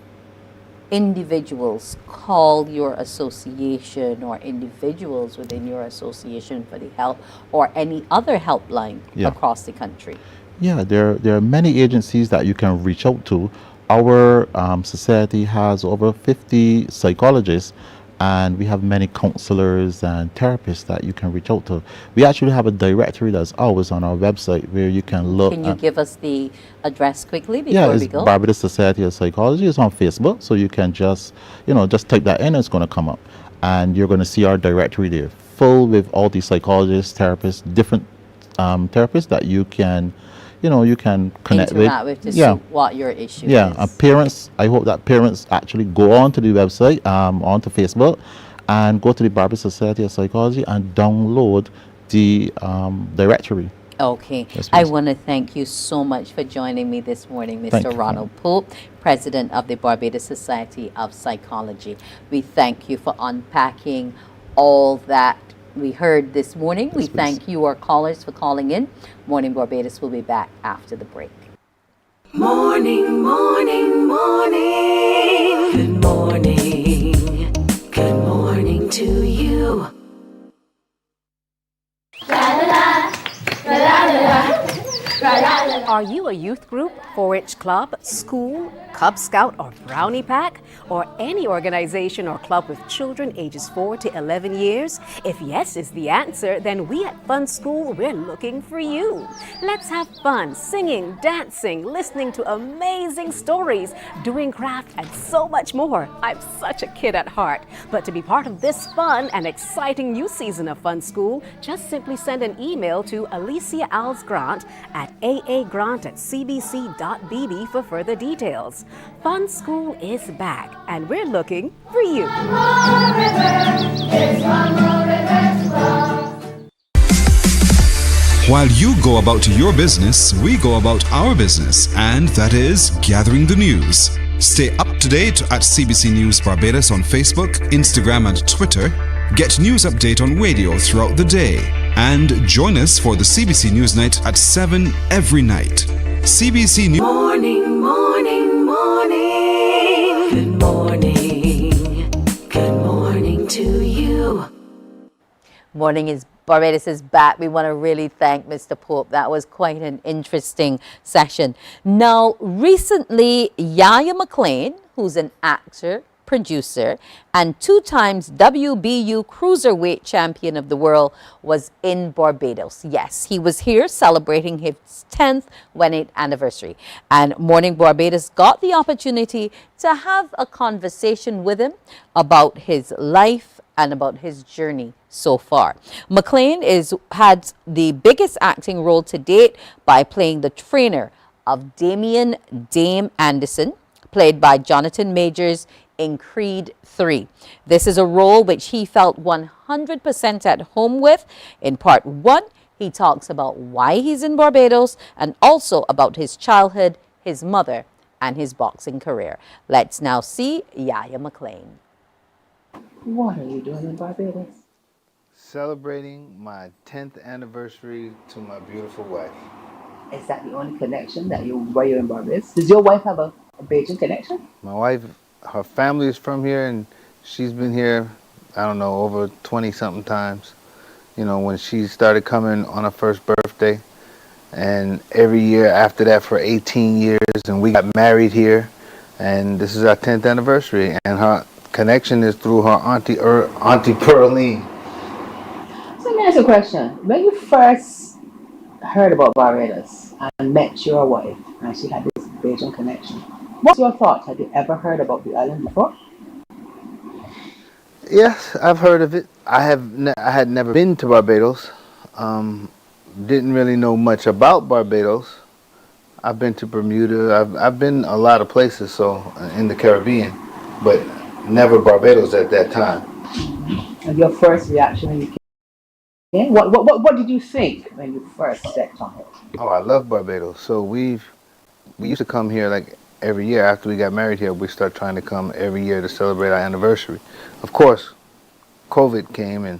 individuals call your association or individuals within your association for the help, or any other helpline across the country? There are many agencies that you can reach out to. Our society has over 50 psychologists, and we have many counselors and therapists that you can reach out to. We actually have a directory that's always on our website where you can look. Can you give us the address quickly before we go? Barbados Society of Psychology. It's on Facebook, so you can just type that in and it's going to come up. And you're going to see our directory there, full with all the psychologists, therapists, different therapists that you can connect with to see what your issue is. And parents, I hope that parents actually go on to the website, onto Facebook, and go to the Barbados Society of Psychology and download the directory. Okay. Yes, I please. want to thank you so much for joining me this morning, Thank Mr. you, Ronald Pope, President of the Barbados Society of Psychology. We thank you for unpacking all that we heard this morning. We thank you, our callers, for calling in. Morning Barbados will be back after the break. Morning, morning, morning. Good morning. Good morning to you. Are you a youth group, 4-H club, school, Cub Scout, or Brownie Pack, or any organization or club with children ages 4 to 11 years? If yes is the answer, then we at Fun School, we're looking for you. Let's have fun singing, dancing, listening to amazing stories, doing craft, and so much more. I'm such a kid at heart. But to be part of this fun and exciting new season of Fun School, just simply send an email to Alicia Alves Grant at aagrant@cbc.bb for further details. Fun School is back, and we're looking for you. While you go about your business, we go about our business, and that is gathering the news. Stay up to date at CBC News Barbados on Facebook, Instagram, and Twitter. Get news update on radio throughout the day. And join us for the CBC News Night at 7 every night. CBC News. Morning, morning, morning. Good morning. Good morning to you. Morning is Barbados is back. We want to really thank Mr. Pope. That was quite an interesting session. Now, recently, Yaya McLean, who's an actor, producer, and 2 times WBU Cruiserweight Champion of the World, was in Barbados. Yes, he was here celebrating his 10th wedding anniversary. And Morning Barbados got the opportunity to have a conversation with him about his life and about his journey so far. McLean had the biggest acting role to date by playing the trainer of Damien Dame Anderson, played by Jonathan Majors in Creed 3. This is a role which he felt 100% at home with. In part 1, he talks about why he's in Barbados and also about his childhood, his mother, and his boxing career. Let's now see Yaya McLean. What are you doing in Barbados? Celebrating my 10th anniversary to my beautiful wife. Is that the only connection that why you're in Barbados? Does your wife have a Bajan connection? My wife, her family is from here, and she's been here, I don't know, over 20-something times. You know, when she started coming on her first birthday, and every year after that for 18 years, and we got married here, and this is our 10th anniversary, and her connection is through her auntie Pearline. So let me ask you a question. When you first heard about Barbados and met your wife, and she had this Bajan connection, what's your thought? Had you ever heard about the island before? Yes, I've heard of it. I had never been to Barbados. Didn't really know much about Barbados. I've been to Bermuda. I've been a lot of places, so in the Caribbean, but never Barbados at that time. And your first reaction when you came? What did you think when you first stepped on it? Oh, I love Barbados. So we used to come here like every year. After we got married here, we start trying to come every year to celebrate our anniversary. Of course, COVID came, and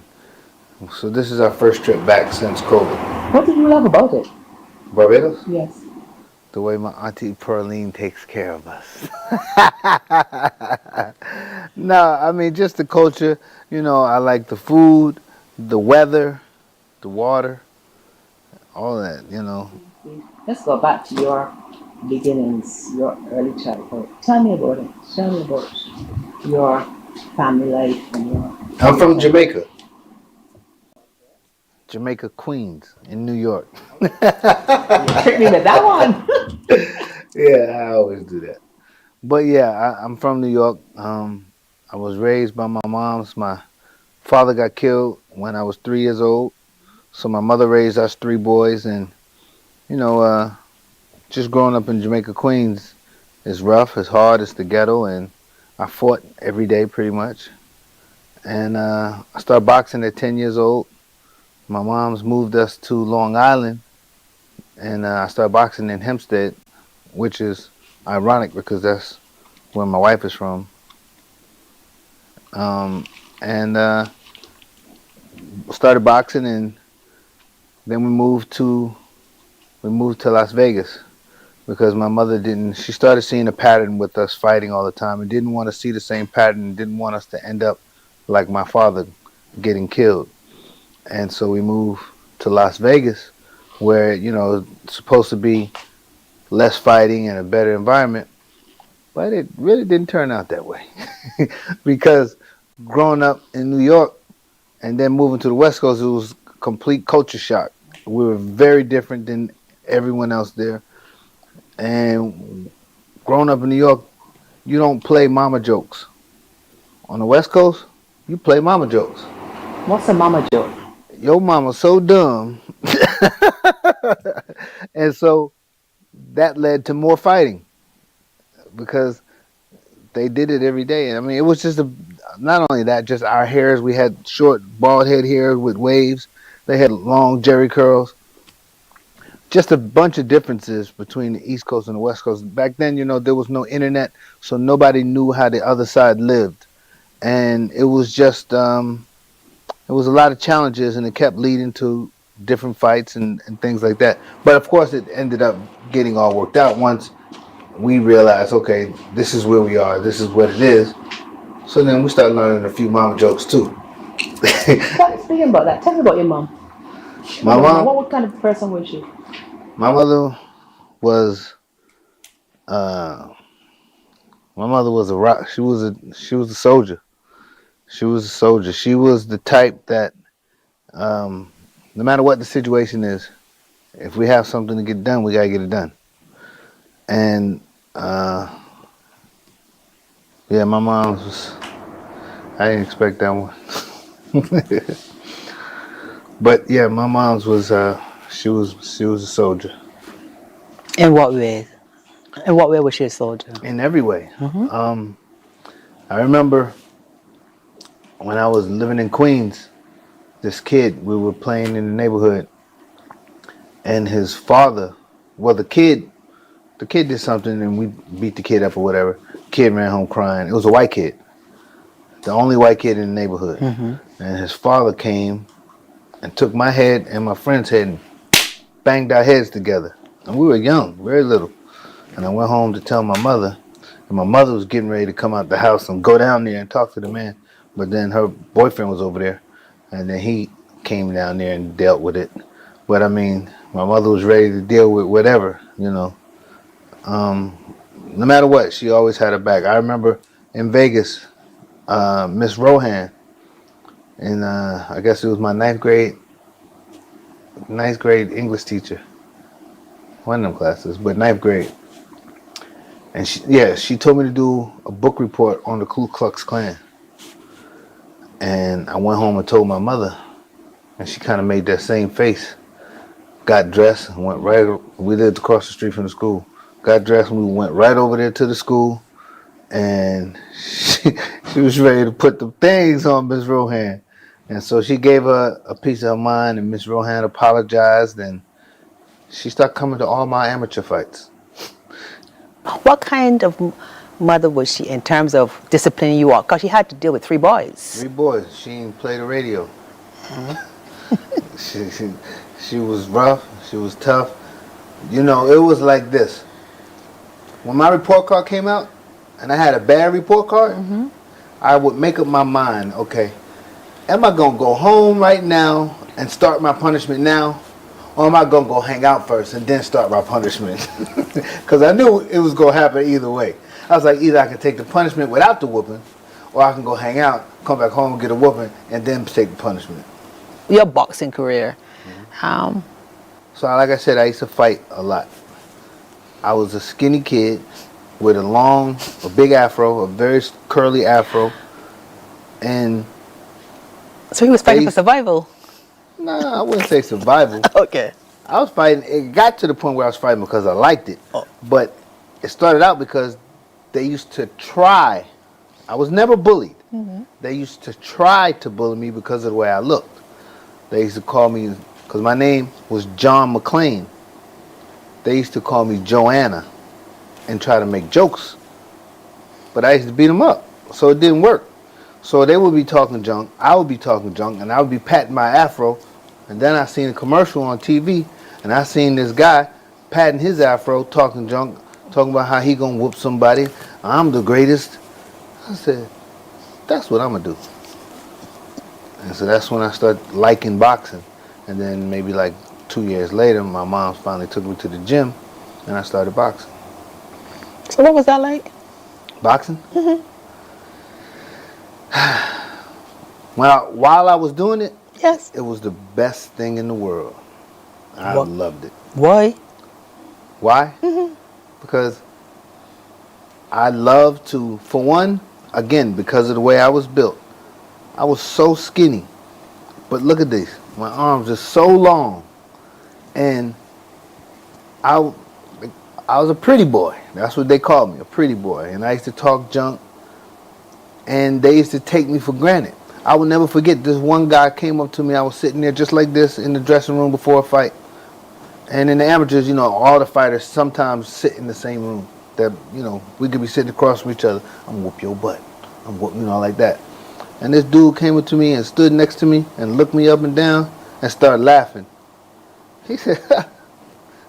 so this is our first trip back since COVID. What did you love about it? Barbados? Yes. The way my auntie Pearline takes care of us. No, I mean, just the culture. You know, I like the food, the weather, the water, all that, you know. Let's go back to your beginnings, your early childhood. Tell me about it. Tell me about your family life and your... I'm from Jamaica. Jamaica, Queens, in New York. You tricked me with that one. Yeah, I always do that. But yeah, I'm from New York. I was raised by my moms. My father got killed when I was 3 years old. So my mother raised us 3 boys. And, you know, just growing up in Jamaica, Queens is rough, it's hard, it's the ghetto. And I fought every day pretty much. And I started boxing at 10 years old. My mom's moved us to Long Island, and I started boxing in Hempstead, which is ironic because that's where my wife is from. And started boxing, and then we moved to Las Vegas because my mother she started seeing a pattern with us fighting all the time and didn't want to see the same pattern and didn't want us to end up like my father getting killed. And so we moved to Las Vegas where, it's supposed to be less fighting and a better environment, but it really didn't turn out that way because growing up in New York and then moving to the West Coast, it was a complete culture shock. We were very different than everyone else there. And growing up in New York, you don't play mama jokes. On the West Coast, you play mama jokes. What's a mama joke? Your mama's so dumb. And so that led to more fighting because they did it every day. I mean, it was just not only that, just our hairs. We had short, bald head hair with waves. They had long jerry curls. Just a bunch of differences between the East Coast and the West Coast. Back then, there was no internet, so nobody knew how the other side lived. And it was just, it was a lot of challenges, and it kept leading to different fights and things like that. But of course, it ended up getting all worked out once we realized, okay, this is where we are, this is what it is. So then we started learning a few mama jokes too. Speaking about that, tell me about your mom. My mom? What kind of person was she? My mother was a rock. She was a soldier. She was a soldier. She was the type that no matter what the situation is, if we have something to get done, we gotta get it done. And yeah, my mom's was, I didn't expect that one. But yeah, my mom's was she was a soldier. In what way? In what way was she a soldier? In every way. Mm-hmm. I remember when I was living in Queens, this kid, we were playing in the neighborhood, and his father, well, the kid did something and we beat the kid up or whatever. Kid ran home crying. It was a white kid, the only white kid in the neighborhood. Mm-hmm. And his father came and took my head and my friend's head and banged our heads together. And we were young, very little. And I went home to tell my mother, and my mother was getting ready to come out the house and go down there and talk to the man. But then her boyfriend was over there, and then he came down there and dealt with it. But I mean, my mother was ready to deal with whatever, No matter what, she always had her back. I remember in Vegas, Miss Rohan, and I guess it was my ninth grade English teacher. One of them classes, but ninth grade. And she told me to do a book report on the Ku Klux Klan. And I went home and told my mother, and she kind of made that same face. Got dressed and went right. We lived across the street from the school. Got dressed and we went right over there to the school, and she was ready to put the things on Miss Rohan. And so she gave her a piece of her mind, and Miss Rohan apologized, and she started coming to all my amateur fights. What kind of mother was she in terms of disciplining you all? Because she had to deal with 3 boys. 3 boys. She didn't play the radio. She was rough. She was tough. It was like this. When my report card came out, and I had a bad report card, I would make up my mind, okay, am I going to go home right now and start my punishment now? Or am I going to go hang out first and then start my punishment? Because I knew it was going to happen either way. I was like, either I can take the punishment without the whooping, or I can go hang out, come back home, get a whooping, and then take the punishment. Your boxing career. So like I said, I used to fight a lot. I was a skinny kid with a big afro, a very curly afro. And so he was fighting for survival? No, I wouldn't say survival. Okay. I was fighting. It got to the point where I was fighting because I liked it. Oh. But it started out because they used to try. I was never bullied. They used to try to bully me because of the way I looked. They used to call me, because my name was John McClain. They used to call me Joanna and try to make jokes. But I used to beat them up, so it didn't work. So they would be talking junk, I would be talking junk, and I would be patting my afro. And then I seen a commercial on TV, and I seen this guy patting his afro, talking junk, talking about how he gonna whoop somebody. I'm the greatest. I said, that's what I'm gonna do. And so that's when I started liking boxing. And then maybe like 2 years later, my mom finally took me to the gym, and I started boxing. So what was that like? Boxing? While I was doing it, yes, it was the best thing in the world. I loved it. Why? Why? Because I love to, for one, again, because of the way I was built, I was so skinny. But look at this. My arms are so long. And I was a pretty boy. That's what they called me, a pretty boy. And I used to talk junk. And they used to take me for granted. I will never forget, this one guy came up to me. I was sitting there just like this in the dressing room before a fight. And in the amateurs, you know, all the fighters sometimes sit in the same room. That, you know, we could be sitting across from each other. I'm gonna whoop your butt. I'm whooping, you know, like that. And this dude came up to me and stood next to me and looked me up and down and started laughing. He said,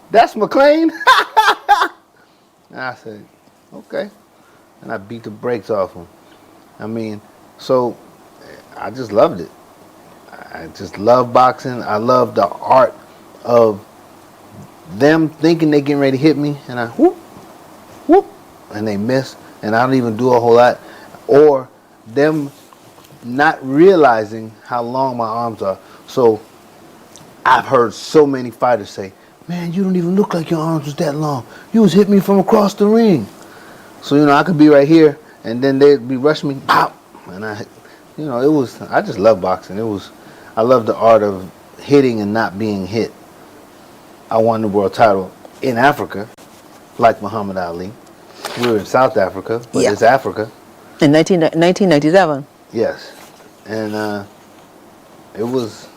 that's McClain? And I said, okay. And I beat the brakes off him. I mean, so I just loved it. I just love boxing. I love the art of them thinking they getting ready to hit me, and I whoop, whoop, and they miss, and I don't even do a whole lot. Or them not realizing how long my arms are. So I've heard so many fighters say, man, you don't even look like your arms was that long. You was hitting me from across the ring. So, you know, I could be right here, and then they'd be rushing me, pop, and I just love boxing. I love the art of hitting and not being hit. I won the world title in Africa, like Muhammad Ali. We were in South Africa, but it's Africa. In 1997? Yes. And it was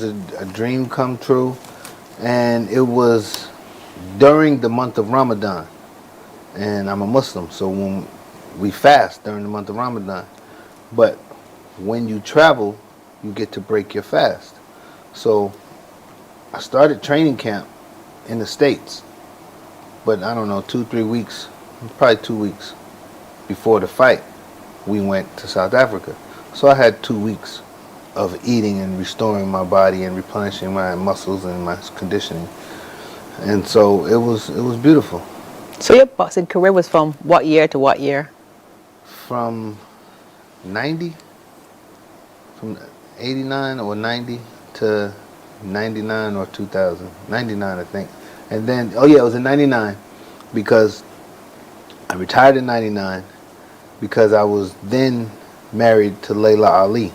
a dream come true. And it was during the month of Ramadan. And I'm a Muslim, so when we fast during the month of Ramadan. But when you travel, you get to break your fast. So I started training camp in the States, but I don't know, 2-3 weeks, probably 2 weeks before the fight, we went to South Africa. So I had 2 weeks of eating and restoring my body and replenishing my muscles and my conditioning. And so it was beautiful. So your boxing career was from what year to what year? From 89 or 90 to 99 or 2000. 99, I think. And then, it was in 99 because I retired in 99 because I was then married to Layla Ali,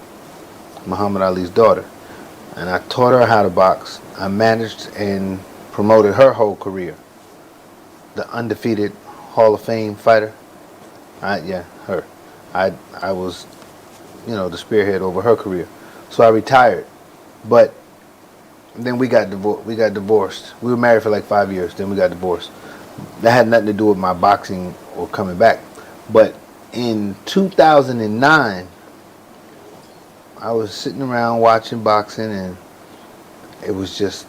Muhammad Ali's daughter. And I taught her how to box. I managed and promoted her whole career. The undefeated Hall of Fame fighter. Her. I was, the spearhead over her career. So I retired. But then we got divorced. We were married for like 5 years. Then we got divorced. That had nothing to do with my boxing or coming back. But in 2009, I was sitting around watching boxing, and it was just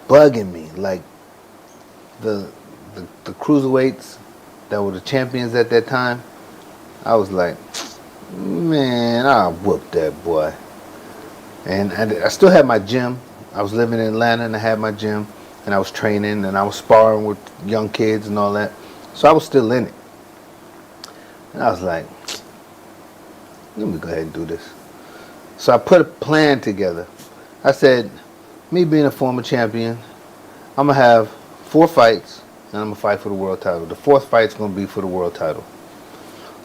bugging me. Like the cruiserweights that were the champions at that time, I was like, man, I'll whoop that boy. And I still had my gym. I was living in Atlanta, and I had my gym, and I was training, and I was sparring with young kids and all that. So I was still in it. And I was like, let me go ahead and do this. So I put a plan together. I said, me being a former champion, I'm going to have 4 fights, and I'm going to fight for the world title. The 4th fight's going to be for the world title.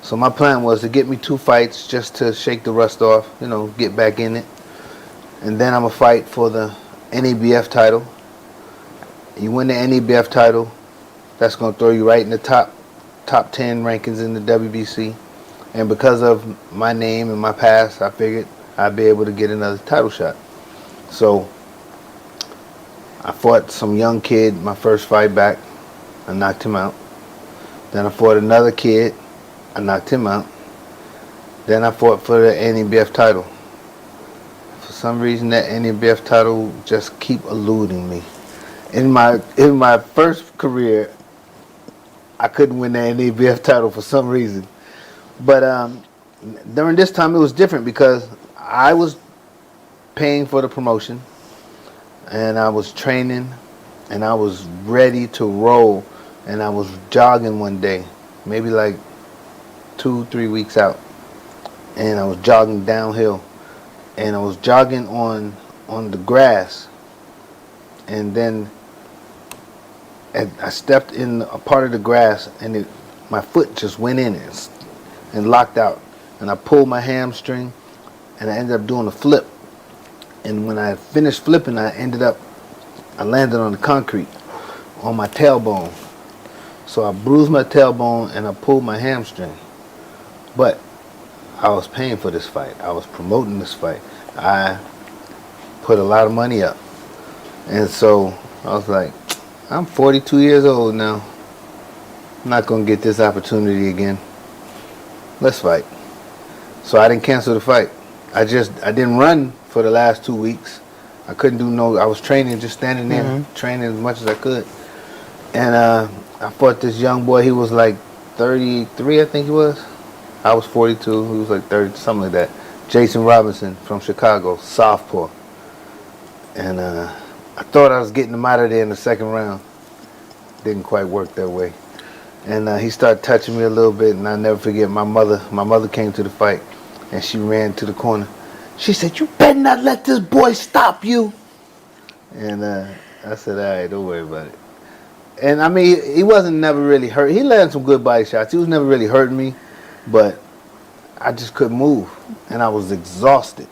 So my plan was to get me 2 fights just to shake the rust off, get back in it. And then I'm going to fight for the NABF title. You win the NABF title, that's going to throw you right in the top 10 rankings in the WBC. And because of my name and my past, I figured I'd be able to get another title shot. So I fought some young kid my first fight back. I knocked him out. Then I fought another kid. I knocked him out. Then I fought for the NEBF title. For some reason, that NEBF title just keep eluding me. In my first career, I couldn't win the NEBF title for some reason. But during this time, it was different because I was paying for the promotion, and I was training, and I was ready to roll, and I was jogging one day, maybe like 2-3 weeks out, and I was jogging downhill, and I was jogging on the grass, and then I stepped in a part of the grass, and my foot just went in it and locked out, and I pulled my hamstring, and I ended up doing a flip. And when I finished flipping, I landed on the concrete on my tailbone. So I bruised my tailbone and I pulled my hamstring. But I was paying for this fight. I was promoting this fight. I put a lot of money up. And so I was like, I'm 42 years old now. I'm not going to get this opportunity again. Let's fight. So I didn't cancel the fight. I didn't run for the last 2 weeks. I couldn't do I was training, just standing there, training as much as I could. And I fought this young boy. He was like 33, I think he was. I was 42. He was like 30, something like that. Jason Robinson from Chicago, southpaw. And I thought I was getting him out of there in the second round. Didn't quite work that way. And he started touching me a little bit, and I'll never forget, my mother came to the fight, and she ran to the corner. She said, "You better not let this boy stop you." And I said, "All right, don't worry about it." And I mean, he wasn't never really hurt. He landed some good body shots. He was never really hurting me, but I just couldn't move, and I was exhausted.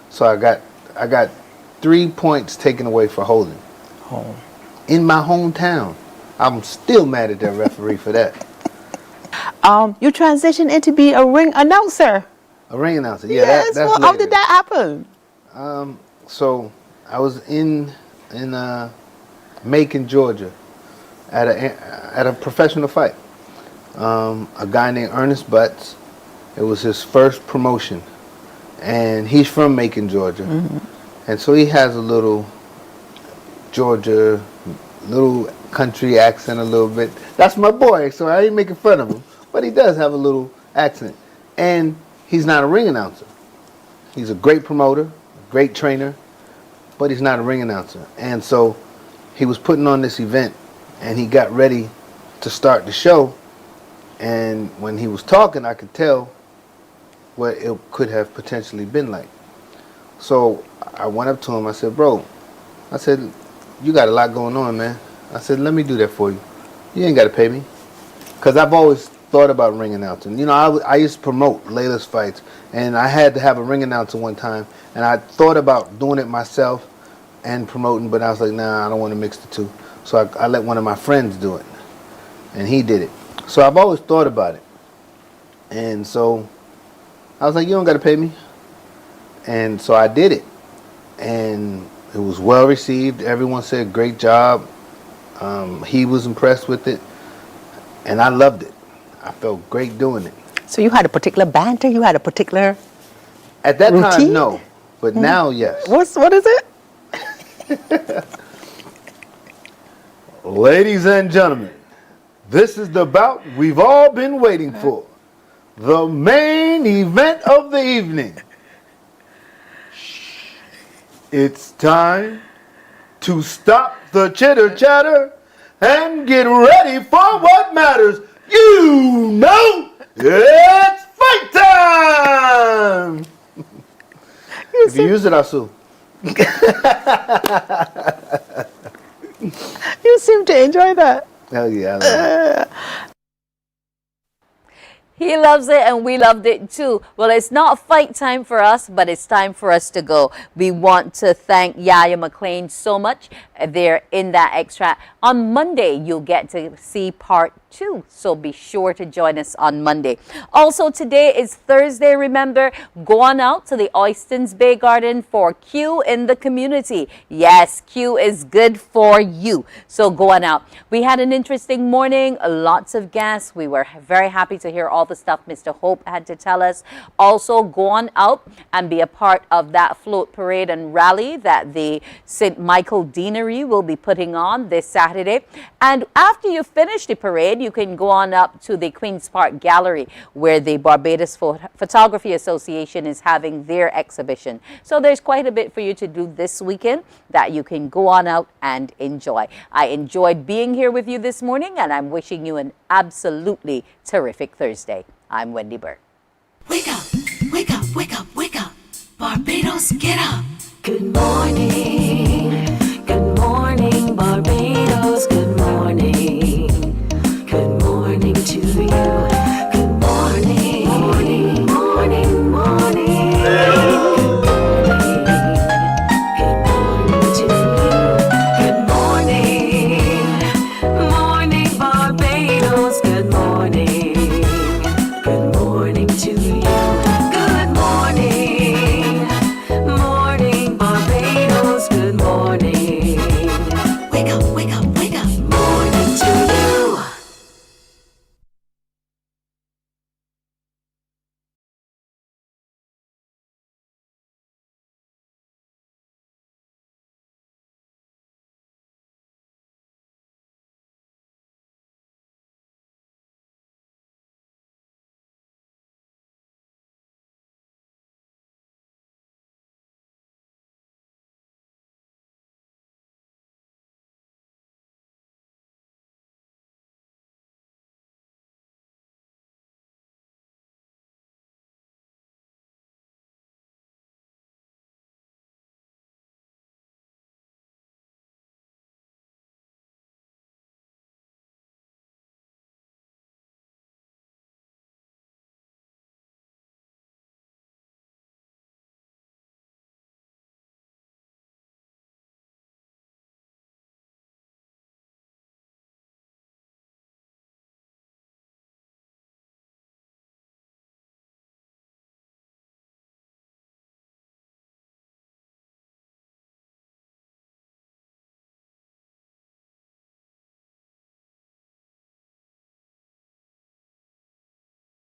So I got 3 points taken away for holding. Oh. In my hometown. I'm still mad at that referee for that. You transitioned into be a ring announcer. A ring announcer, yeah. Yes. That's How did that happen? So I was in Macon, Georgia, at a professional fight. A guy named Ernest Butts. It was his first promotion, and he's from Macon, Georgia, and so he has a little Georgia, little country accent a little bit. That's my boy, so I ain't making fun of him, but he does have a little accent, and he's not a ring announcer. He's a great promoter, a great trainer, but he's not a ring announcer. And so he was putting on this event, and he got ready to start the show, and when he was talking, I could tell what it could have potentially been like. So I went up to him, I said, "Bro," I said, "you got a lot going on, man." I said, "Let me do that for you. You ain't got to pay me." Because I've always thought about ring announcing. You know, I used to promote Layla's fights, and I had to have a ring announcer one time, and I thought about doing it myself and promoting, but I was like, nah, I don't want to mix the two. So I let one of my friends do it, and he did it. So I've always thought about it. And so I was like, "You don't got to pay me." And so I did it, and it was well received. Everyone said, "Great job." He was impressed with it, and I loved it. I felt great doing it. So you had a particular banter? You had a particular At that routine? time, no. But now, yes. What is it? Ladies and gentlemen, this is the bout we've all been waiting for. The main event of the evening. It's time to stop the chitter chatter and get ready for what matters. You know, it's fight time! If you use it, I'll sue. You seem to enjoy that. Hell yeah, I love it. He loves it and we loved it too. Well, it's not fight time for us, but it's time for us to go. We want to thank Yaya McLean so much. They're in that extract. On Monday, you'll get to see part 2. So be sure to join us on Monday. Also, today is Thursday. Remember, go on out to the Oystons Bay Garden for Q in the community. Yes, Q is good for you. So go on out. We had an interesting morning, lots of guests. We were very happy to hear all the stuff Mr. Hope had to tell us. Also, go on out and be a part of that float parade and rally that the St. Michael Deanery will be putting on this Saturday. And after you finish the parade, you can go on up to the Queen's Park Gallery where the Barbados Photography Association is having their exhibition. So there's quite a bit for you to do this weekend that you can go on out and enjoy. I enjoyed being here with you this morning, and I'm wishing you an absolutely terrific Thursday. I'm Wendy Burke. Wake up, wake up, wake up, wake up. Barbados, get up. Good morning.